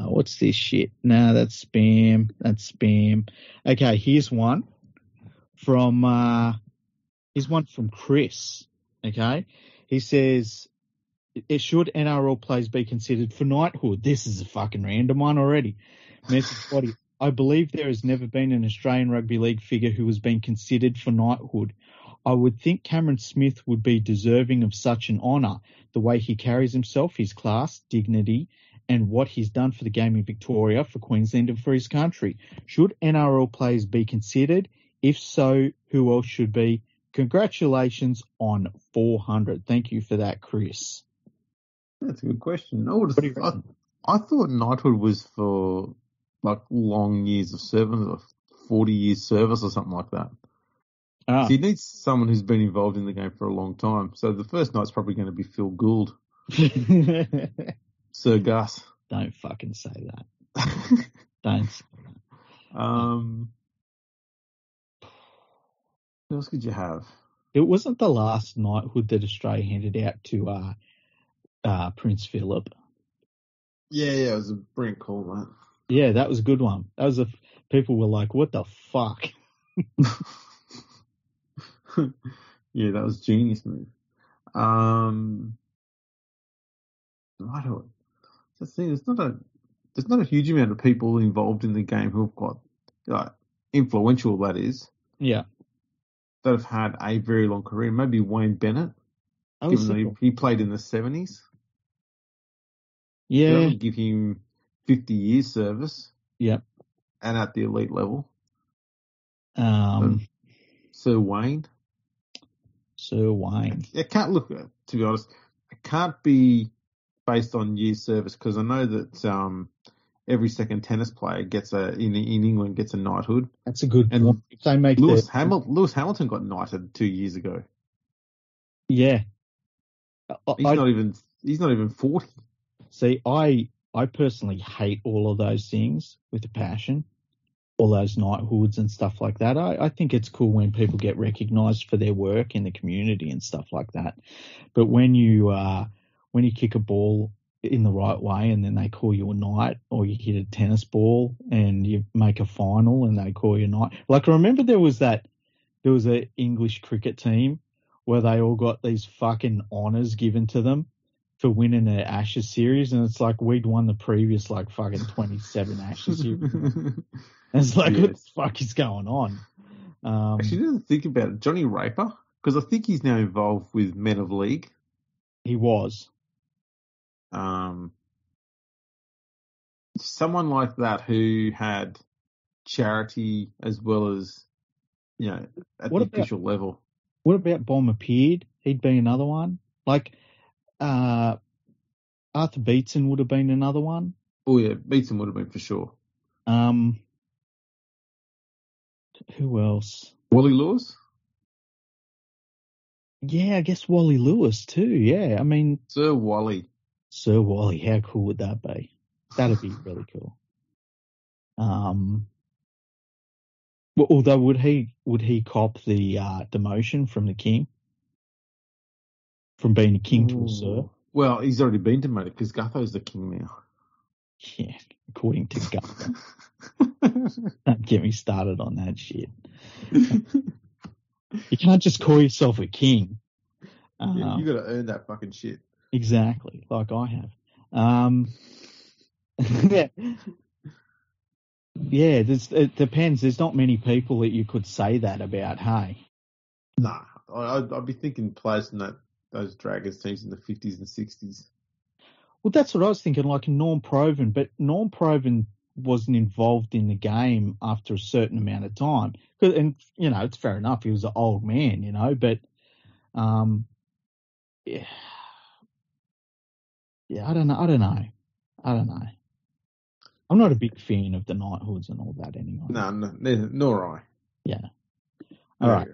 Speaker 4: What's this shit? No, that's spam. That's spam. Okay, here's one from Chris. Okay, he says, should NRL players be considered for knighthood? This is a fucking random one already. Message body. I believe there has never been an Australian Rugby League figure who has been considered for knighthood. I would think Cameron Smith would be deserving of such an honour, the way he carries himself, his class, dignity, and what he's done for the game in Victoria, for Queensland and for his country. Should NRL players be considered? If so, who else should be? Congratulations on 400. Thank you for that, Chris.
Speaker 3: That's a good question. I thought knighthood was for like long years of service, or 40 years service or something like that. So you need someone who's been involved in the game for a long time. So the first knight's probably going to be Phil Gould. Sir Gus.
Speaker 4: Don't fucking say that. Don't say that.
Speaker 3: What else could you have?
Speaker 4: It wasn't the last knighthood that Australia handed out to Prince Philip.
Speaker 3: Yeah, it was a brilliant call, mate.
Speaker 4: Yeah, that was a good one. People were like, what the fuck?
Speaker 3: Yeah, that was genius move. Knighthood. The thing, there's not a huge amount of people involved in the game who have got influential, that is.
Speaker 4: Yeah.
Speaker 3: That have had a very long career. Maybe Wayne Bennett, given that he played in the 70s.
Speaker 4: Yeah.
Speaker 3: That would give him 50 years service.
Speaker 4: Yeah.
Speaker 3: And at the elite level. Sir Wayne. It can't look, to be honest, it can't be based on years service, because I know that every second tennis player in England gets a knighthood.
Speaker 4: That's a good
Speaker 3: And
Speaker 4: point. If they make
Speaker 3: Lewis Hamilton got knighted 2 years ago.
Speaker 4: Yeah.
Speaker 3: He's not even 40.
Speaker 4: See, I personally hate all of those things with a passion, all those knighthoods and stuff like that. I think it's cool when people get recognised for their work in the community and stuff like that. But when you kick a ball in the right way and then they call you a knight, or you hit a tennis ball and you make a final and they call you a knight. Like, I remember there was an English cricket team where they all got these fucking honours given to them for winning the Ashes series, and it's like we'd won the previous like fucking 27 Ashes series. It's like, What the fuck is going on?
Speaker 3: Actually, didn't think about it. Johnny Raper, because I think he's now involved with Men of League.
Speaker 4: He was.
Speaker 3: Someone like that who had charity as well as, at the official level.
Speaker 4: What about Bomber Peard? He'd be another one. Like, Arthur Beetson would have been another one.
Speaker 3: Oh yeah, Beetson would have been for sure.
Speaker 4: Who else?
Speaker 3: Wally Lewis?
Speaker 4: Yeah, I guess Wally Lewis too. Yeah, I mean,
Speaker 3: Sir Wally, how
Speaker 4: cool would that be? That'd be really cool. Well, although would he cop the demotion from the king, from being a king to a sir?
Speaker 3: Well, he's already been demoted because Gutho's the king now.
Speaker 4: Yeah, according to Gutho. Don't get me started on that shit. You can't just call yourself a king.
Speaker 3: Yeah, you got to earn that fucking shit.
Speaker 4: Exactly, like I have. Yeah, it depends. There's not many people that you could say that about, hey?
Speaker 3: Nah, I'd be thinking players from those Dragons teams in the 50s and 60s.
Speaker 4: Well, that's what I was thinking, like Norm Proven, but Norm Proven wasn't involved in the game after a certain amount of time. And, it's fair enough. He was an old man, but, yeah, I don't know. I'm not a big fan of the knighthoods and all that anyway.
Speaker 3: No, nor I.
Speaker 4: Yeah. All right.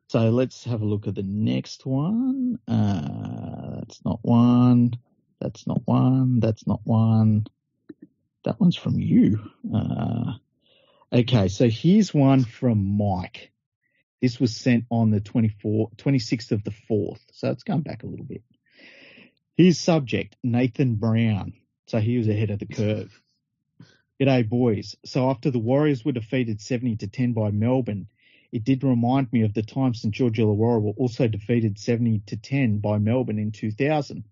Speaker 4: So let's have a look at the next one. That's not one. That's not one. That's not one. That one's from you. Okay, so here's one from Mike. This was sent on the 26th of the 4th, so it's going back a little bit. His subject, Nathan Brown. So he was ahead of the curve. G'day, boys. So after the Warriors were defeated 70-10 by Melbourne, it did remind me of the time St George Illawarra were also defeated 70-10 by Melbourne in 2000.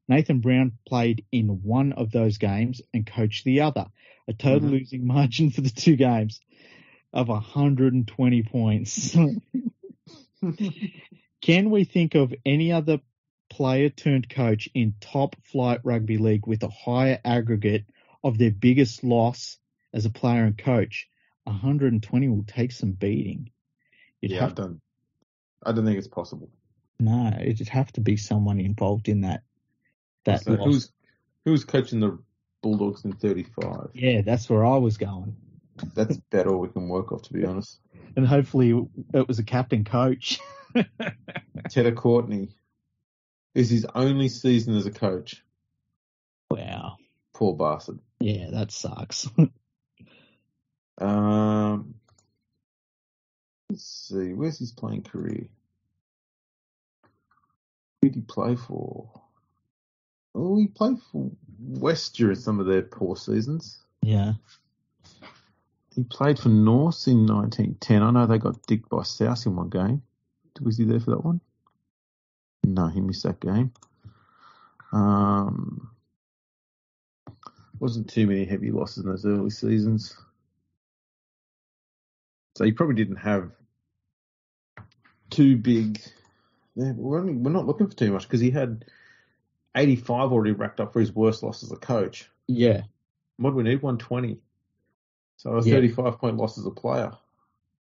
Speaker 4: Nathan Brown played in one of those games and coached the other. A total losing margin for the two games of 120 points. Can we think of any other player turned coach in top flight rugby league with a higher aggregate of their biggest loss as a player and coach? 120 will take some beating.
Speaker 3: I don't think it's possible.
Speaker 4: No, it'd have to be someone involved in that.
Speaker 3: So who's coaching the Bulldogs in 35?
Speaker 4: Yeah, that's where I was going.
Speaker 3: That's about all we can work off, to be honest.
Speaker 4: And hopefully it was a captain coach.
Speaker 3: Tedder Courtney. This is his only season as a coach.
Speaker 4: Wow.
Speaker 3: Poor bastard.
Speaker 4: Yeah, that sucks.
Speaker 3: Let's see. Where's his playing career? Who did he play for? Oh, he played for West during some of their poor seasons.
Speaker 4: Yeah.
Speaker 3: He played for North in 1910. I know they got dicked by South in one game. Was he there for that one? No, he missed that game. Wasn't too many heavy losses in those early seasons. So he probably didn't have too big. Yeah, we're not looking for too much because he had 85 already racked up for his worst loss as a coach.
Speaker 4: Yeah.
Speaker 3: What do we need? 120. So a 35-point loss as a player.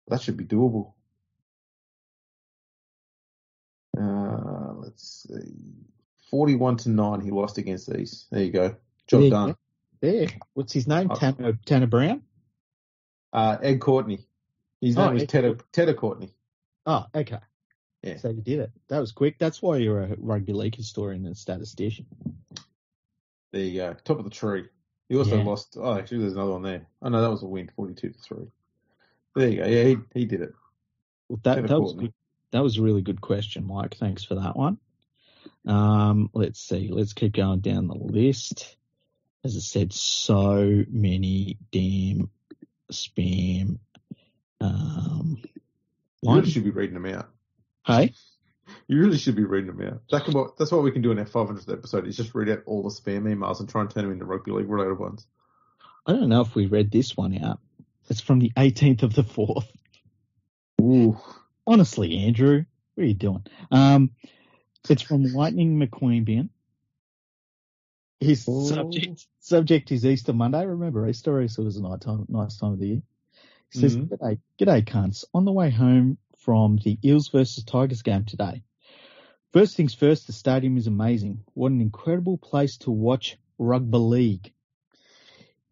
Speaker 3: That should be doable. Let's see. 41-9 he lost against East. There you go. Job done.
Speaker 4: there. What's his name? Tanner Brown?
Speaker 3: Ed Courtney. His name was Tedder Courtney.
Speaker 4: Oh, okay.
Speaker 3: Yeah.
Speaker 4: So you did it. That was quick. That's why you're a rugby league historian and statistician.
Speaker 3: There you go. Top of the tree. He also lost. Oh, actually, there's another one there. Oh, no, that was a win, 42-3. There you go. Yeah, he did it.
Speaker 4: Well, that was good. That was a really good question, Mike. Thanks for that one. Let's see. Let's keep going down the list. As I said, so many damn spam. You
Speaker 3: really should be reading them out.
Speaker 4: Hey?
Speaker 3: You really should be reading them out. That's what we can do in our 500th episode, is just read out all the spam emails and try and turn them into rugby league related ones.
Speaker 4: I don't know if we read this one out. It's from the 18th of the 4th.
Speaker 3: Ooh.
Speaker 4: Honestly, Andrew, what are you doing? It's from Lightning McQueanbean. His subject is Easter Monday. Remember Easter? Easter was a nice time of the year. He says, G'day, cunts. On the way home from the Eels versus Tigers game today. First things first, the stadium is amazing. What an incredible place to watch rugby league.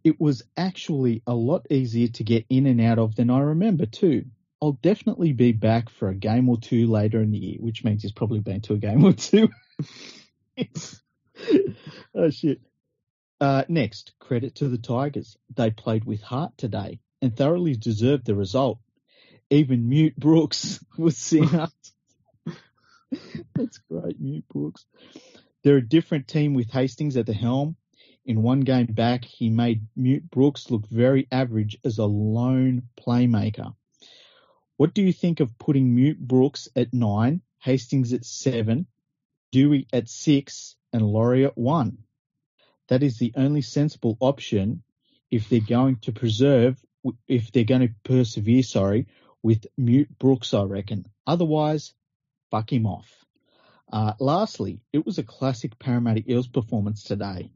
Speaker 4: It was actually a lot easier to get in and out of than I remember too. I'll definitely be back for a game or two later in the year, which means he's probably been to a game or two. Oh, shit. Next, credit to the Tigers. They played with heart today and thoroughly deserved the result. Even Mute Brooks was sent out. That's great, Mute Brooks. They're a different team with Hastings at the helm. In one game back, he made Mute Brooks look very average as a lone playmaker. What do you think of putting Mute Brooks at 9, Hastings at 7, Dewey at 6, and Laurie at 1? That is the only sensible option if they're going to persevere, with Mute Brooks, I reckon. Otherwise, fuck him off. Lastly, it was a classic Parramatta Eels performance today.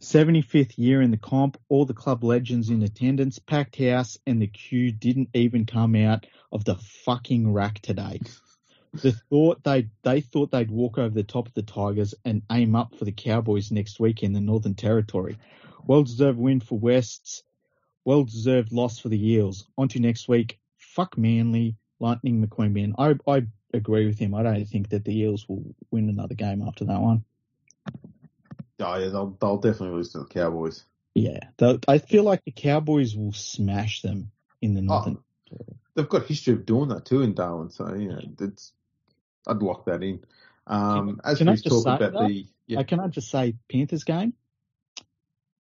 Speaker 4: 75th year in the comp, all the club legends in attendance, packed house, and the queue didn't even come out of the fucking rack today. They thought they'd walk over the top of the Tigers and aim up for the Cowboys next week in the Northern Territory. Well-deserved win for Wests. Well-deserved loss for the Eels. On to next week. Fuck Manly, Lightning McQueanbean. I agree with him. I don't think that the Eels will win another game after that one.
Speaker 3: Oh, yeah, they'll definitely lose to the Cowboys.
Speaker 4: Yeah, I feel like the Cowboys will smash them in the Northern.
Speaker 3: They've got history of doing that too in Darwin, so I'd lock that in. Can I
Speaker 4: just say Panthers game?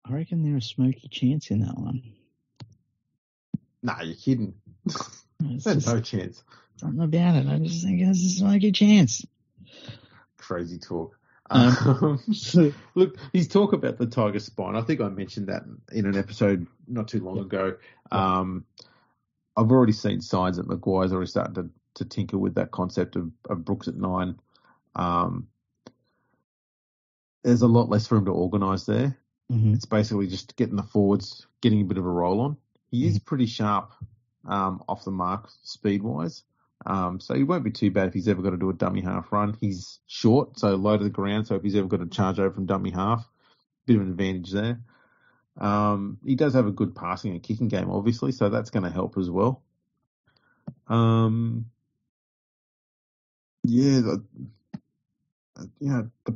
Speaker 4: I reckon they're a smoky chance in that one.
Speaker 3: Nah, you're kidding. There's no chance.
Speaker 4: Something about it. I just think it's a smoky chance.
Speaker 3: Crazy talk. Look, his talk about the Tiger spine, I think I mentioned that in an episode not too long ago. I've already seen signs that Maguire's already starting to tinker with that concept of Brooks at 9. There's a lot less for him to organise there. Mm-hmm. It's basically just getting the forwards, getting a bit of a roll on. He is pretty sharp off the mark speed-wise. So he won't be too bad if he's ever got to do a dummy half run. He's short, so low to the ground, so if he's ever got to charge over from dummy half, bit of an advantage there. He does have a good passing and kicking game, obviously, so that's going to help as well. The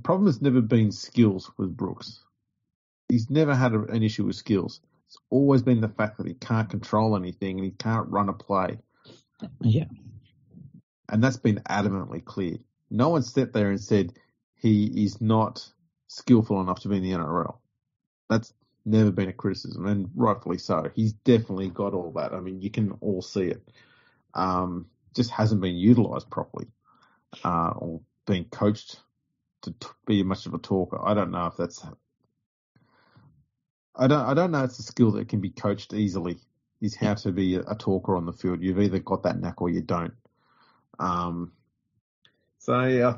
Speaker 3: problem has never been skills with Brooks. He's never had an issue with skills. It's always been the fact that he can't control anything and he can't run a play.
Speaker 4: Yeah.
Speaker 3: And that's been adamantly clear. No one stepped there and said he is not skillful enough to be in the NRL. That's never been a criticism, and rightfully so. He's definitely got all that. I mean, you can all see it. Just hasn't been utilised properly or been coached to be much of a talker. I don't know if that's... I don't know it's a skill that can be coached easily, is how to be a talker on the field. You've either got that knack or you don't. So yeah, I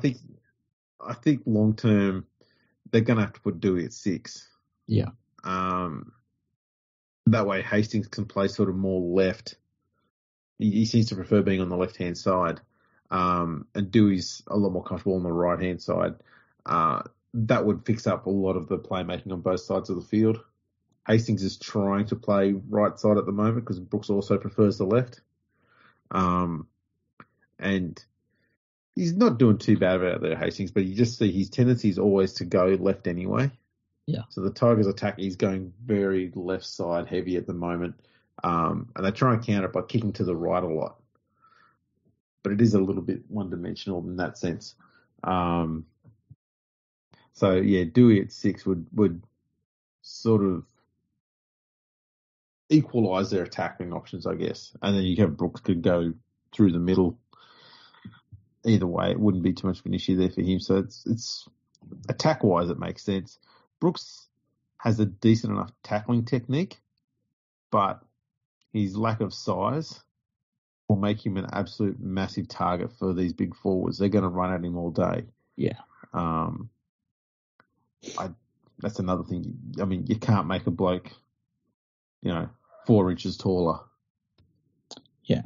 Speaker 3: think long term they're going to have to put Dewey at 6.
Speaker 4: Yeah.
Speaker 3: That way Hastings can play sort of more left. He seems to prefer being on the left hand side, and Dewey's a lot more comfortable on the right hand side. That would fix up a lot of the playmaking on both sides of the field. Hastings is trying to play right side at the moment because Brooks also prefers the left. And he's not doing too bad out there, Hastings, but you just see his tendency is always to go left anyway.
Speaker 4: Yeah.
Speaker 3: So the Tigers attack, he's going very left side heavy at the moment. And they try and counter it by kicking to the right a lot. But it is a little bit one-dimensional in that sense. So, yeah, Dewey at 6 would sort of equalise their attacking options, I guess. And then you have Brooks could go through the middle. Either way, it wouldn't be too much of an issue there for him. So it's attack-wise, it makes sense. Brooks has a decent enough tackling technique, but his lack of size will make him an absolute massive target for these big forwards. They're going to run at him all day.
Speaker 4: Yeah.
Speaker 3: That's another thing. I mean, you can't make a bloke, 4 inches taller.
Speaker 4: Yeah,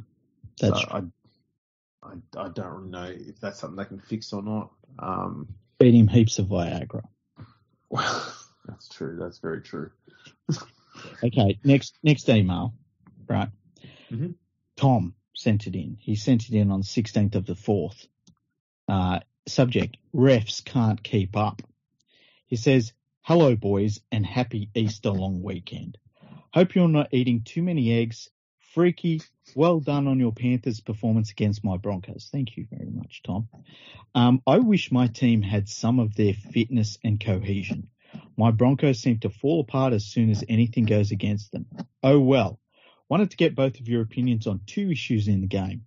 Speaker 4: that's true.
Speaker 3: I don't really know if that's something they can fix or not.
Speaker 4: Feed him heaps of Viagra.
Speaker 3: Well, that's true. That's very true.
Speaker 4: Okay, next email, right?
Speaker 3: Mm-hmm.
Speaker 4: Tom sent it in. He sent it in on 16th of the 4th. Subject, refs can't keep up. He says, hello, boys, and happy Easter long weekend. Hope you're not eating too many eggs. Freaky, well done on your Panthers performance against my Broncos. Thank you very much, Tom. I wish my team had some of their fitness and cohesion. My Broncos seem to fall apart as soon as anything goes against them. Oh well. Wanted to get both of your opinions on 2 issues in the game.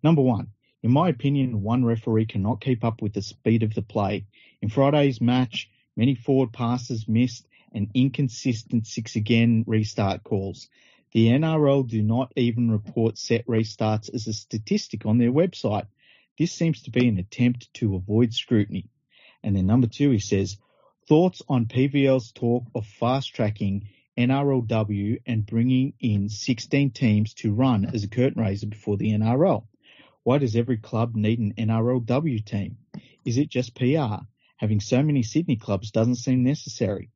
Speaker 4: Number 1, in my opinion, one referee cannot keep up with the speed of the play. In Friday's match, many forward passes missed and inconsistent 6-again restart calls. The NRL do not even report set restarts as a statistic on their website. This seems to be an attempt to avoid scrutiny. And then number 2, he says, thoughts on PVL's talk of fast-tracking NRLW and bringing in 16 teams to run as a curtain raiser before the NRL. Why does every club need an NRLW team? Is it just PR? Having so many Sydney clubs doesn't seem necessary.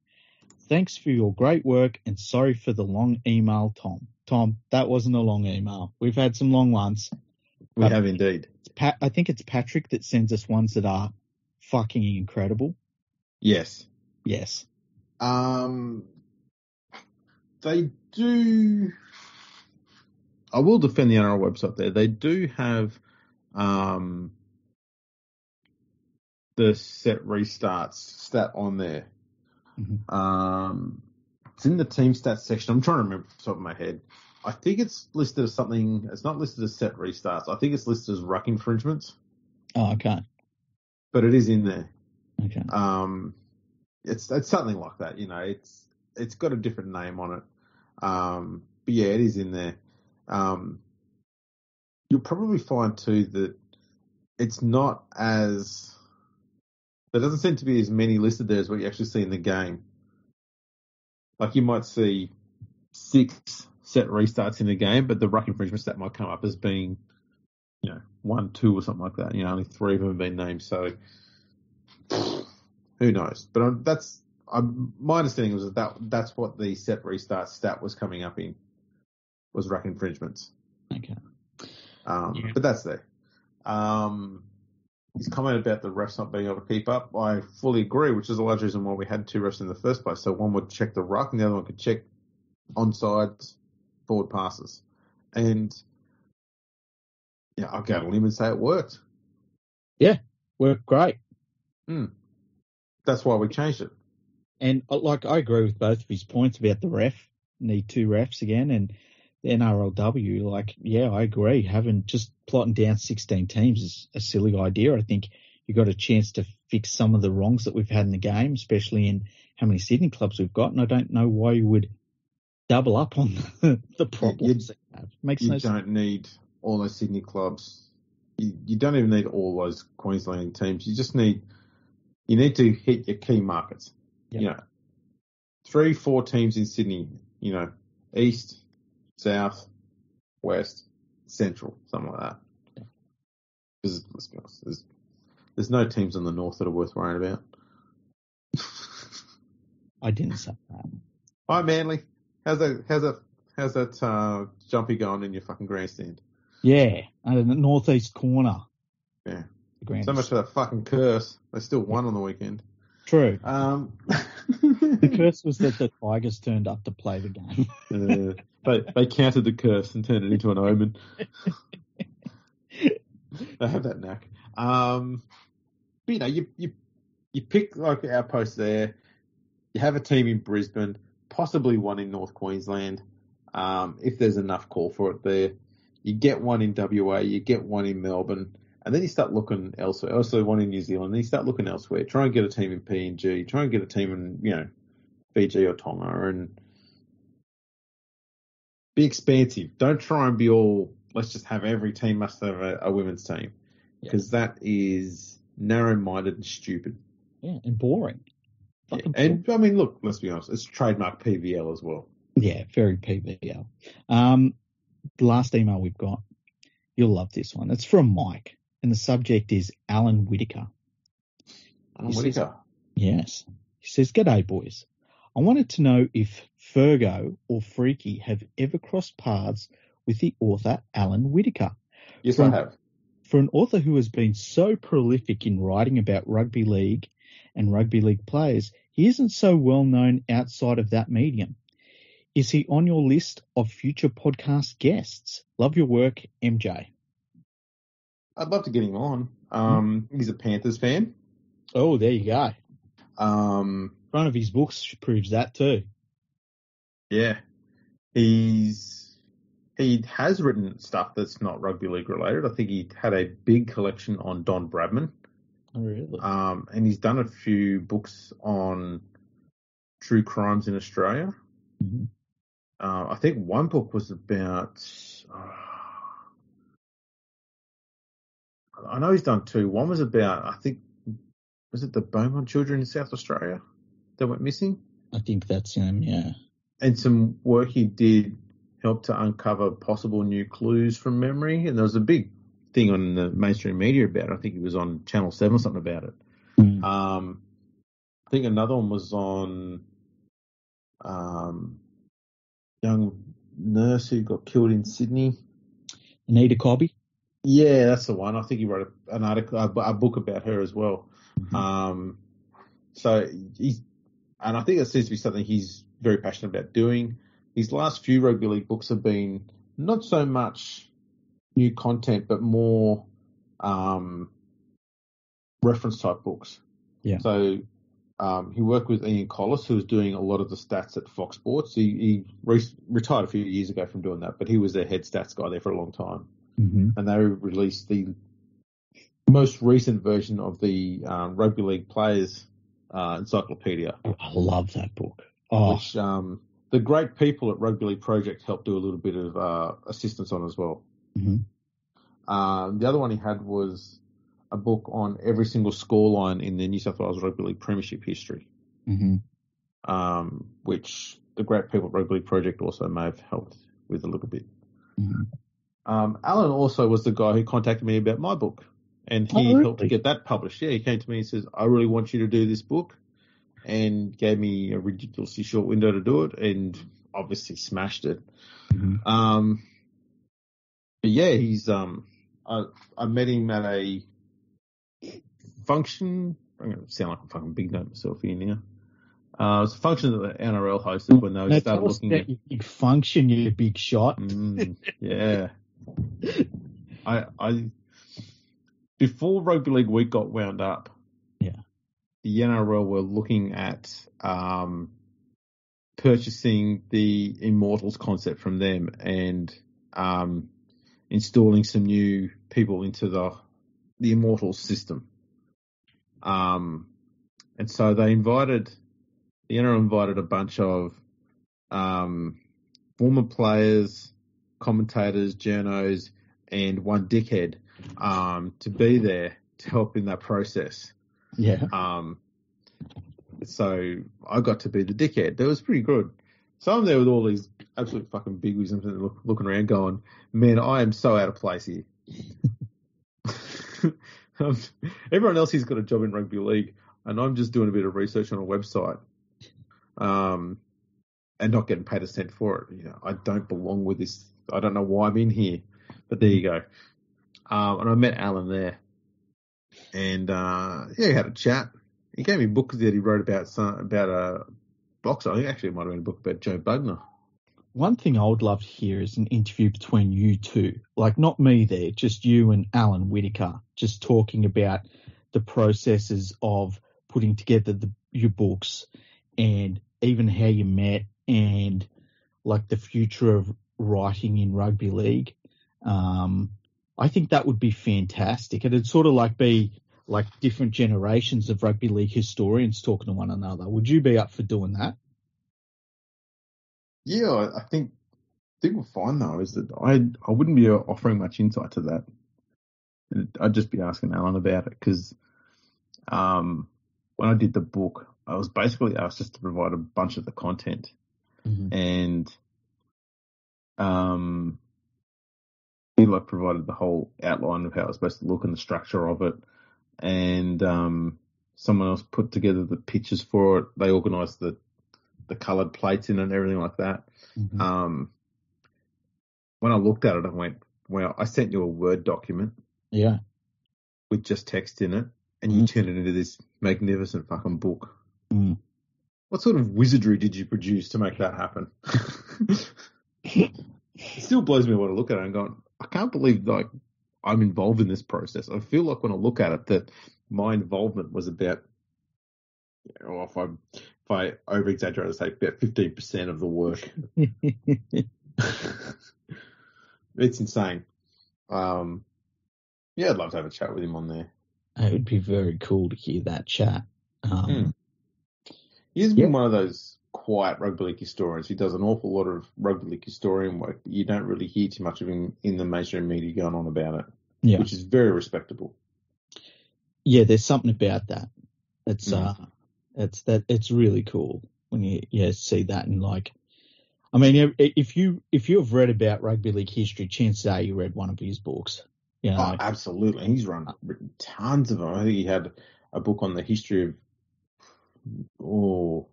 Speaker 4: Thanks for your great work and sorry for the long email, Tom. Tom, that wasn't a long email. We've had some long ones.
Speaker 3: We have indeed.
Speaker 4: I think it's Patrick that sends us ones that are fucking incredible.
Speaker 3: Yes.
Speaker 4: Yes.
Speaker 3: They do. I will defend the NRL website there. They do have the set restarts stat on there.
Speaker 4: Mm-hmm.
Speaker 3: It's in the team stats section. I'm trying to remember off the top of my head. I think it's listed as something. It's not listed as set restarts. I think it's listed as ruck infringements.
Speaker 4: Oh, okay.
Speaker 3: But it is in there.
Speaker 4: Okay.
Speaker 3: It's something like that. It's got a different name on it. But yeah, it is in there. You'll probably find too that it's not as. There doesn't seem to be as many listed there as what you actually see in the game. Like you might see 6 set restarts in the game, but the ruck infringement stat might come up as being, 1, 2 or something like that. Only 3 of them have been named. So who knows? But my understanding was that's what the set restart stat was coming up in, was ruck infringements.
Speaker 4: Okay.
Speaker 3: But that's there. His comment about the refs not being able to keep up, I fully agree, which is a large reason why we had 2 refs in the first place. So one would check the ruck and the other one could check onside forward passes. And I'll go to limb and say it worked.
Speaker 4: Yeah, worked great.
Speaker 3: That's why we changed it.
Speaker 4: And I agree with both of his points about the ref, need 2 refs again, and the NRLW, I agree. Just plotting down 16 teams is a silly idea. I think you got a chance to fix some of the wrongs that we've had in the game, especially in how many Sydney clubs we've got. And I don't know why you would double up on the problems.
Speaker 3: You don't need all those Sydney clubs. You don't even need all those Queensland teams. You need to hit your key markets.
Speaker 4: Yep.
Speaker 3: 3, 4 teams in Sydney, East, South, West, Central, something like that. Because let's be honest, there's no teams in the North that are worth worrying about.
Speaker 4: I didn't say that.
Speaker 3: Hi, Manly. How's that jumpy going in your fucking grandstand?
Speaker 4: Yeah, in the northeast corner.
Speaker 3: Yeah.
Speaker 4: The
Speaker 3: So much for that fucking curse. They still won on the weekend.
Speaker 4: True. The curse was that the Tigers turned up to play the game.
Speaker 3: They countered the curse and turned it into an omen. They have that knack. But, you pick like our post there. You have a team in Brisbane, possibly one in North Queensland, if there's enough call for it there. You get one in WA, you get one in Melbourne, and then you start looking elsewhere. Also one in New Zealand, then you start looking elsewhere. Try and get a team in PNG, try and get a team in, Fiji or Tonga, and be expansive. Don't try and be all, let's just have every team must have a women's team, because that is narrow-minded and stupid.
Speaker 4: Yeah, and boring.
Speaker 3: Yeah. And, I mean, look, let's be honest, it's trademark PVL as well.
Speaker 4: Yeah, very PVL. The last email we've got, you'll love this one. It's from Mike, and the subject is Alan Whitaker. Yes. He says, "G'day, boys. I wanted to know if Fergo or Freaky have ever crossed paths with the author Alan Whitaker.
Speaker 3: Yes, I have.
Speaker 4: For an author who has been so prolific in writing about rugby league and rugby league players, he isn't so well known outside of that medium. Is he on your list of future podcast guests? Love your work, MJ."
Speaker 3: I'd love to get him on. He's a Panthers fan.
Speaker 4: Oh, there you go. One of his books proves that too.
Speaker 3: Yeah. He has written stuff that's not rugby league related. I think he had a big collection on Don Bradman.
Speaker 4: Oh, really?
Speaker 3: And he's done a few books on true crimes in Australia.
Speaker 4: Mm-hmm.
Speaker 3: I think one book was about, I know he's done two. One was about, I think, was it the Beaumont children in South Australia that went missing?
Speaker 4: I think that's him, yeah.
Speaker 3: And some work he did helped to uncover possible new clues from memory. And there was a big thing on the mainstream media about it. I think he was on Channel 7 or something about it.
Speaker 4: Mm.
Speaker 3: I think another one was on young nurse who got killed in Sydney.
Speaker 4: Anita Cobby?
Speaker 3: Yeah, that's the one. I think he wrote an article, a book about her as well.
Speaker 4: Mm-hmm.
Speaker 3: So and I think that seems to be something he's very passionate about doing. His last few rugby league books have been not so much new content, but more reference type books.
Speaker 4: Yeah.
Speaker 3: So he worked with Ian Collis, who was doing a lot of the stats at Fox Sports. He retired a few years ago from doing that, but he was their head stats guy there for a long time.
Speaker 4: Mm-hmm.
Speaker 3: And they released the most recent version of the Rugby League Players Encyclopedia.
Speaker 4: I love that book. Oh.
Speaker 3: Which the great people at Rugby League Project helped do a little bit of assistance on as well.
Speaker 4: Mm-hmm.
Speaker 3: The other one he had was a book on every single scoreline in the New South Wales Rugby League Premiership history,
Speaker 4: mm-hmm.
Speaker 3: Which the great people at Rugby League Project also may have helped with a little bit.
Speaker 4: Mm-hmm.
Speaker 3: Alan also was the guy who contacted me about my book, and he helped to get that published. Yeah, he came to me and says, "I really want you to do this book," and gave me a ridiculously short window to do it, and obviously smashed it.
Speaker 4: Mm-hmm.
Speaker 3: But yeah, he's I met him at a function. I'm going to sound like a fucking big note myself here now. It was a function that the NRL hosted when they started looking at
Speaker 4: your big function, you big shot.
Speaker 3: Yeah. I before Rugby League Week got wound up,
Speaker 4: yeah,
Speaker 3: the NRL were looking at purchasing the Immortals concept from them and installing some new people into the Immortals system. And so the NRL invited a bunch of former players, commentators, journos, and one dickhead to be there to help in that process.
Speaker 4: Yeah.
Speaker 3: So I got to be the dickhead. That was pretty good. So I'm there with all these absolute fucking bigwigs and looking around going, man, I am so out of place here. Everyone else here's got a job in rugby league, and I'm just doing a bit of research on a website. and not getting paid a cent for it. You know, I don't belong with this. I don't know why I'm in here, but there you go. And I met Alan there, and we had a chat. He gave me books that he wrote about a boxer. I think actually it might have been a book about Joe Bugner.
Speaker 4: One thing I would love to hear is an interview between you two, like not me there, just you and Alan Whitaker, just talking about the processes of putting together your books and even how you met and like the future of writing in rugby league. I think that would be fantastic. It'd sort of like be like different generations of rugby league historians talking to one another. Would you be up for doing that?
Speaker 3: Yeah, I think we'll find though is that I wouldn't be offering much insight to that. I'd just be asking Alan about it because when I did the book, I was basically asked just to provide a bunch of the content, and he like provided the whole outline of how it was supposed to look and the structure of it, and someone else put together the pictures for it. They organised the coloured plates in it and everything like that. When I looked at it, I went, well, I sent you a Word document.
Speaker 4: Yeah.
Speaker 3: With just text in it, and you turned it into this magnificent fucking book. What sort of wizardry did you produce to make that happen? It still blows me away to look at it and go, I can't believe like I'm involved in this process. I feel like when I look at it that my involvement was about, if I over exaggerate, I'd say about 15% of the work. It's insane. Yeah, I'd love to have a chat with him on there.
Speaker 4: It would be very cool to hear that chat.
Speaker 3: He's been one of those quiet rugby league historians. He does an awful lot of rugby league historian work. You don't really hear too much of him in the mainstream media going on about it, which is very respectable.
Speaker 4: Yeah, there's something about that. It's really cool when you see that and like, I mean, if you have read about rugby league history, chances are you read one of his books. You know?
Speaker 3: Oh, absolutely. He's written tons of them. I think he had a book on the history of Balmain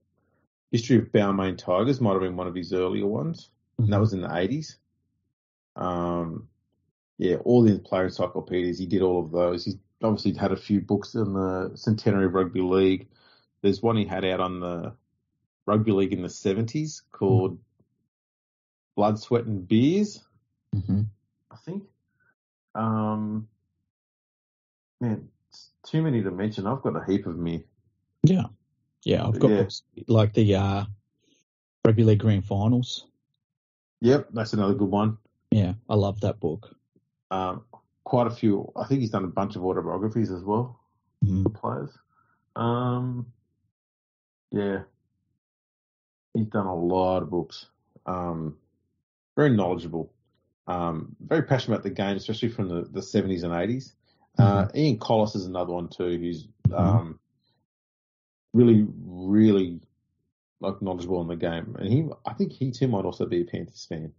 Speaker 3: Tigers, might have been one of his earlier ones. And that was in the 80s. All the player encyclopedias, he did all of those. He's obviously had a few books on the Centenary of Rugby League. There's one he had out on the Rugby League in the 70s called Blood, Sweat and Beers, I think. Man, it's too many to mention. I've got a heap of them here.
Speaker 4: Yeah, I've got books like the Rugby League Grand Finals. Yep,
Speaker 3: that's another good one.
Speaker 4: Yeah, I love that book.
Speaker 3: Quite a few. I think he's done a bunch of autobiographies as well for players. He's done a lot of books. Very knowledgeable. Very passionate about the game, especially from the 70s and 80s. Ian Collis is another one too, who's really, really like knowledgeable in the game. And I think he too might also be a Panthers fan.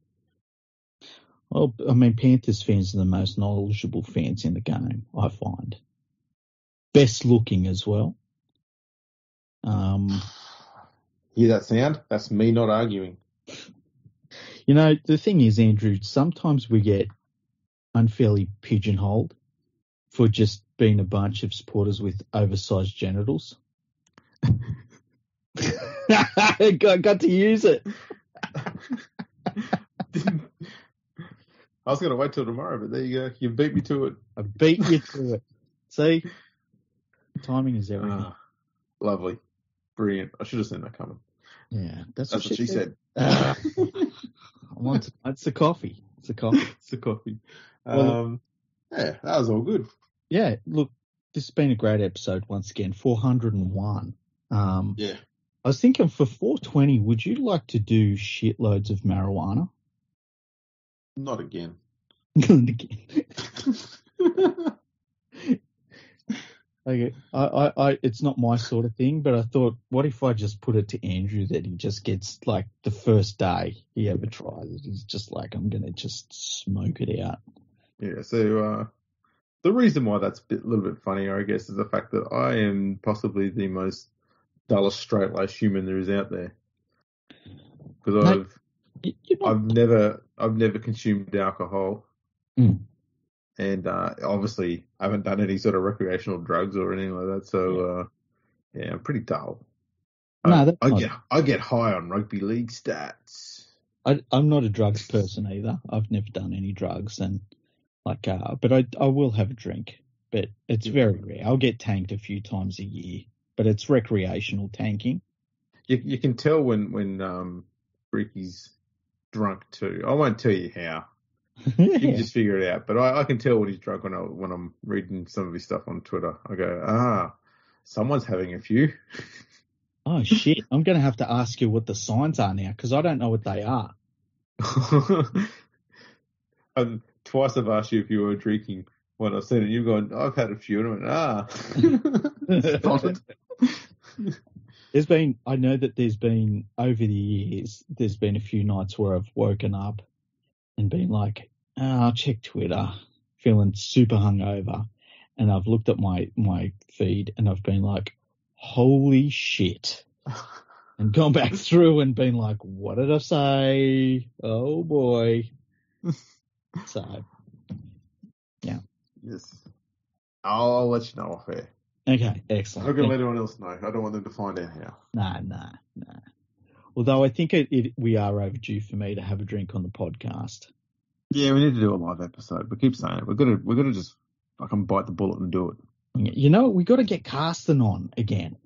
Speaker 4: Well, I mean, Panthers fans are the most knowledgeable fans in the game, I find. Best looking as well.
Speaker 3: Hear that sound? That's me not arguing.
Speaker 4: You know, the thing is, Andrew, sometimes we get unfairly pigeonholed for just being a bunch of supporters with oversized genitals. Got to use it.
Speaker 3: I was going to wait till tomorrow, but there you go. You beat me to it.
Speaker 4: I beat you to it. See? Timing is everything.
Speaker 3: Lovely. Brilliant. I should have seen that coming.
Speaker 4: Yeah, that's what
Speaker 3: she said.
Speaker 4: It's the coffee. It's the coffee.
Speaker 3: It's the coffee. That was all good.
Speaker 4: Yeah, look, this has been a great episode once again. 401.
Speaker 3: Yeah.
Speaker 4: I was thinking for 420, would you like to do shitloads of marijuana?
Speaker 3: Not again.
Speaker 4: Not again. Okay, I it's not my sort of thing, but I thought, what if I just put it to Andrew that he just gets like the first day he ever tries it, he's just like, I'm gonna just smoke it out.
Speaker 3: Yeah. So the reason why that's a little bit funnier, I guess, is the fact that I am possibly the most dullest straight-laced human there is out there. because
Speaker 4: No,
Speaker 3: I've never consumed alcohol, and obviously I haven't done any sort of recreational drugs or anything like that. So I'm pretty dull.
Speaker 4: No,
Speaker 3: I get high on rugby league stats.
Speaker 4: I'm not a drugs person either. I've never done any drugs, and but I will have a drink, but it's very rare. I'll get tanked a few times a year, but it's recreational tanking.
Speaker 3: You can tell when Ricky's drunk too. I won't tell you how. You can just figure it out. But I can tell when he's drunk when I'm reading some of his stuff on Twitter. I go, someone's having a few.
Speaker 4: Oh shit! I'm going to have to ask you what the signs are now because I don't know what they are.
Speaker 3: And twice I've asked you if you were drinking when I've seen it. You've gone, I've had a few, and I went, solid.
Speaker 4: I know that there's been over the years, there's been a few nights where I've woken up and been like, I'll check Twitter, feeling super hungover, and I've looked at my feed and I've been like, holy shit. And gone back through and been like, what did I say? Oh boy. So, yeah.
Speaker 3: Yes. I'll let you know off air.
Speaker 4: Okay, excellent.
Speaker 3: I'm not going to let anyone else know. I don't want them to find out how.
Speaker 4: Nah. Although I think we are overdue for me to have a drink on the podcast.
Speaker 3: Yeah, we need to do a live episode. We keep saying it. We're gonna just fucking bite the bullet and do it.
Speaker 4: You know, we got to get Carsten on again.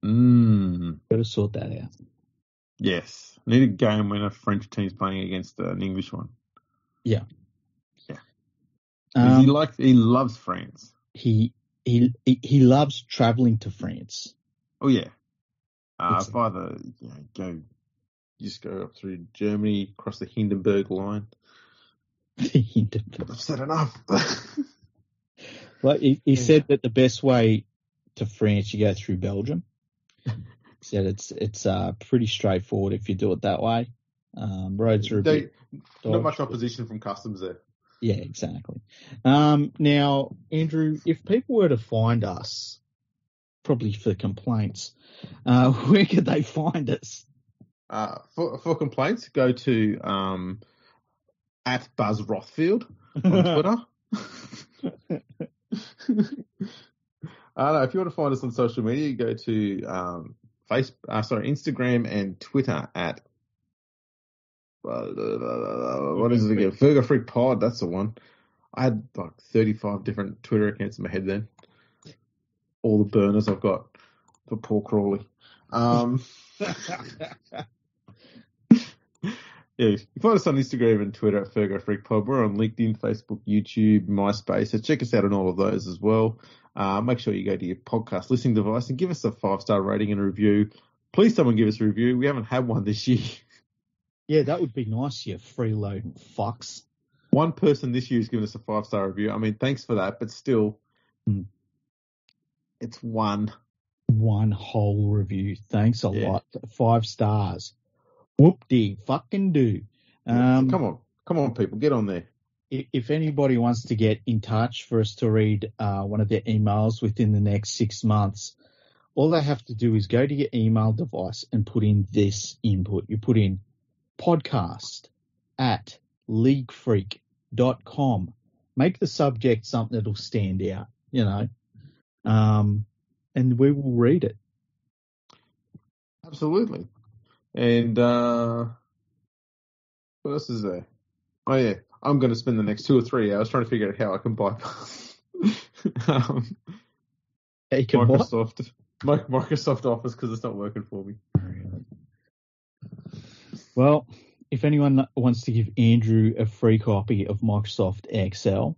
Speaker 4: Got to sort that out.
Speaker 3: Yes. Need a game when a French team's playing against an English one.
Speaker 4: Yeah.
Speaker 3: He loves France.
Speaker 4: He loves travelling to France.
Speaker 3: Oh yeah. If either just go up through Germany, cross the Hindenburg line. I've said enough.
Speaker 4: Well, he said that the best way to France, you go through Belgium. He said it's pretty straightforward if you do it that way. Roads are a bit
Speaker 3: not much opposition from customs there.
Speaker 4: Yeah, exactly. Now, Andrew, if people were to find us, probably for complaints, where could they find us?
Speaker 3: For complaints, go to at Buzz Rothfield on Twitter. If you want to find us on social media, go to Instagram and Twitter at what is it again? Fergo Freak Pod. That's the one. I had like 35 different Twitter accounts in my head then. All the burners I've got for poor Crawley. Yeah, you can find us on Instagram and Twitter at Fergo Freak Pod. We're on LinkedIn, Facebook, YouTube, MySpace. So check us out on all of those as well. Make sure you go to your podcast listening device and give us a 5-star rating and a review. Please, someone give us a review. We haven't had one this year.
Speaker 4: Yeah, that would be nice, you freeloading fucks.
Speaker 3: One person this year has given us a 5-star review. I mean, thanks for that, but still, it's one.
Speaker 4: One whole review. Thanks a lot. 5 stars. Whoop-dee fucking do.
Speaker 3: Come on, people, get on there.
Speaker 4: If anybody wants to get in touch for us to read one of their emails within the next 6 months, all they have to do is go to your email device and put in this input. You put in podcast@leaguefreak.com. Make the subject something that'll stand out, and we will read it.
Speaker 3: Absolutely. And what else is there? Oh, yeah. I'm going to spend the next 2 or 3 hours trying to figure out how I can bypass Microsoft Office because it's not working for me.
Speaker 4: Well, if anyone wants to give Andrew a free copy of Microsoft Excel,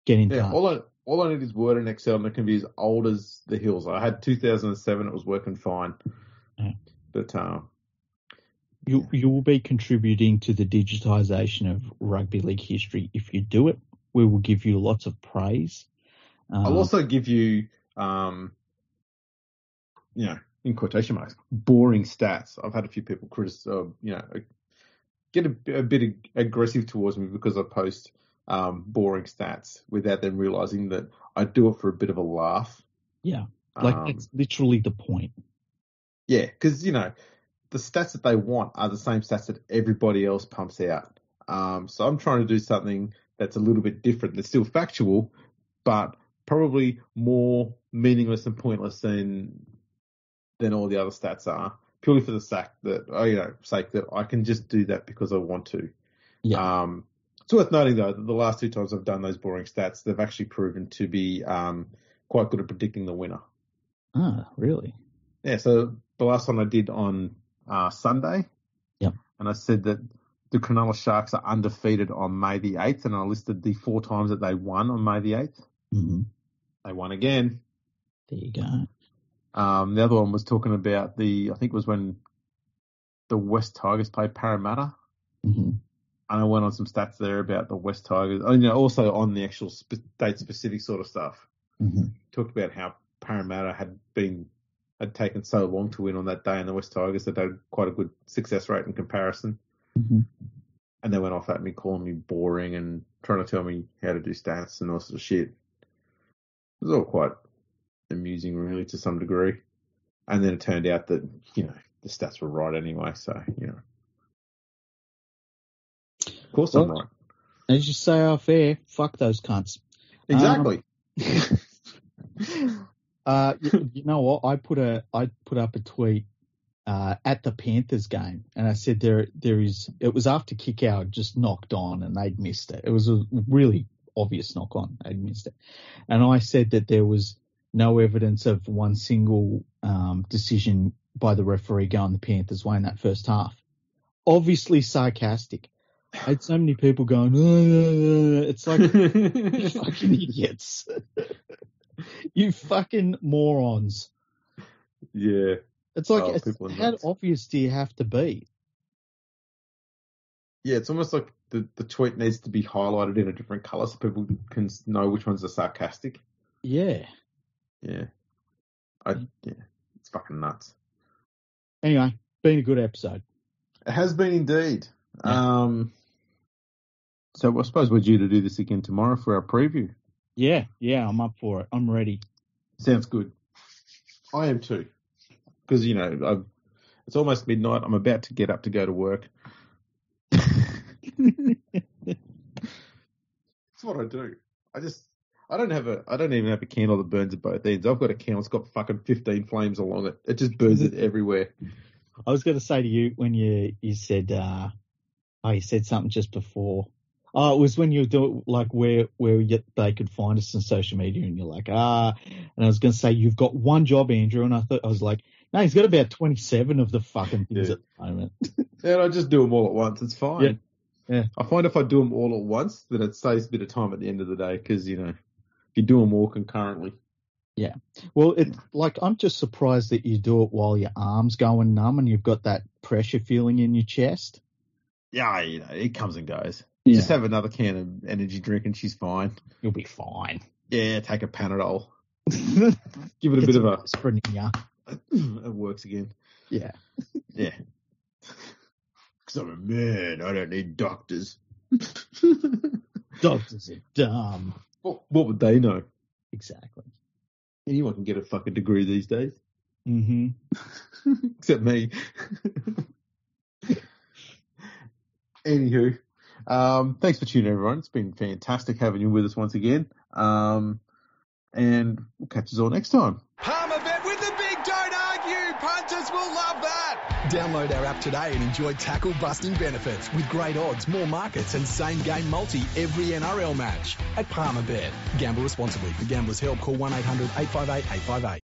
Speaker 4: get in touch.
Speaker 3: All I need is Word and Excel, and it can be as old as the hills. I had 2007; it was working fine.
Speaker 4: Yeah.
Speaker 3: But
Speaker 4: you will be contributing to the digitisation of rugby league history. If you do it, we will give you lots of praise.
Speaker 3: I'll also give you, in quotation marks, boring stats. I've had a few people get a bit aggressive towards me because I post boring stats without them realising that I do it for a bit of a laugh.
Speaker 4: Yeah, that's literally the point.
Speaker 3: Yeah, because, the the stats that they want are the same stats that everybody else pumps out. So I'm trying to do something that's a little bit different. That's still factual, but probably more meaningless and pointless than all the other stats are. Purely for the sake that I can just do that because I want to.
Speaker 4: Yeah.
Speaker 3: It's worth noting though that the last 2 times I've done those boring stats, they've actually proven to be quite good at predicting the winner.
Speaker 4: Ah, really?
Speaker 3: Yeah. So the last one I did on Sunday.
Speaker 4: Yep.
Speaker 3: And I said that the Cronulla Sharks are undefeated on May the 8th, and I listed the 4 times that they won on May the 8th.
Speaker 4: Mm-hmm.
Speaker 3: They won again.
Speaker 4: There you go.
Speaker 3: The other one was talking about I think it was when the West Tigers played Parramatta.
Speaker 4: Mm-hmm.
Speaker 3: And I went on some stats there about the West Tigers. Also on the actual state-specific sort of stuff.
Speaker 4: Mm-hmm.
Speaker 3: Talked about how Parramatta had taken so long to win on that day, and the West Tigers had quite a good success rate in comparison.
Speaker 4: Mm-hmm.
Speaker 3: And they went off at me, calling me boring and trying to tell me how to do stats and all sorts of shit. It was all quite amusing, really, to some degree. And then it turned out that, the stats were right anyway, so, Of course I'm right.
Speaker 4: As you say off air, fuck those cunts.
Speaker 3: Exactly.
Speaker 4: You know what? I put up a tweet at the Panthers game, and I said it was after kick out just knocked on and they'd missed it. It was a really obvious knock on. They'd missed it. And I said that there was no evidence of one single decision by the referee going the Panthers' way in that first half. Obviously sarcastic. I had so many people going, it's like, you fucking idiots. You fucking morons.
Speaker 3: Yeah.
Speaker 4: It's like, how obvious do you have to be?
Speaker 3: Yeah, it's almost like the tweet needs to be highlighted in a different colour so people can know which ones are sarcastic.
Speaker 4: Yeah.
Speaker 3: Yeah. It's fucking nuts.
Speaker 4: Anyway, been a good episode.
Speaker 3: It has been indeed.
Speaker 4: Yeah.
Speaker 3: So I suppose we're due to do this again tomorrow for our preview.
Speaker 4: Yeah, I'm up for it. I'm ready.
Speaker 3: Sounds good. I am too. Because, it's almost midnight. I'm about to get up to go to work. That's what I do. I don't even have a candle that burns at both ends. I've got a candle that's got fucking 15 flames along it. It just burns it everywhere.
Speaker 4: I was going to say to you when you said, you said something just before. Oh, it was when you were doing, like, where they could find us on social media, and you're like, and I was going to say, you've got one job, Andrew, and I was like, no, he's got about 27 of the fucking things at the moment.
Speaker 3: Yeah, I just do them all at once. It's fine.
Speaker 4: Yeah.
Speaker 3: I find if I do them all at once, then it saves a bit of time at the end of the day, because, if you do them all concurrently.
Speaker 4: Yeah. Well, I'm just surprised that you do it while your arm's going numb and you've got that pressure feeling in your chest.
Speaker 3: Yeah, it comes and goes.
Speaker 4: Yeah.
Speaker 3: Just have another can of energy drink and she's fine.
Speaker 4: You'll be fine.
Speaker 3: Yeah, take a Panadol. Give it a bit of a
Speaker 4: aspirin in ya.
Speaker 3: It works again.
Speaker 4: Yeah.
Speaker 3: Yeah. Because I'm a man. I don't need doctors.
Speaker 4: Doctors are dumb.
Speaker 3: What would they know?
Speaker 4: Exactly.
Speaker 3: Anyone can get a fucking degree these days.
Speaker 4: Mm-hmm.
Speaker 3: Except me. Anywho, thanks for tuning in, everyone. It's been fantastic having you with us once again. And we'll catch us all next time.
Speaker 1: Palmerbet with the big don't argue. Punters will love that.
Speaker 2: Download our app today and enjoy tackle-busting benefits with great odds, more markets and same-game multi every NRL match at Palmerbet. Gamble responsibly. For Gamblers' Help, call 1-800-858-858.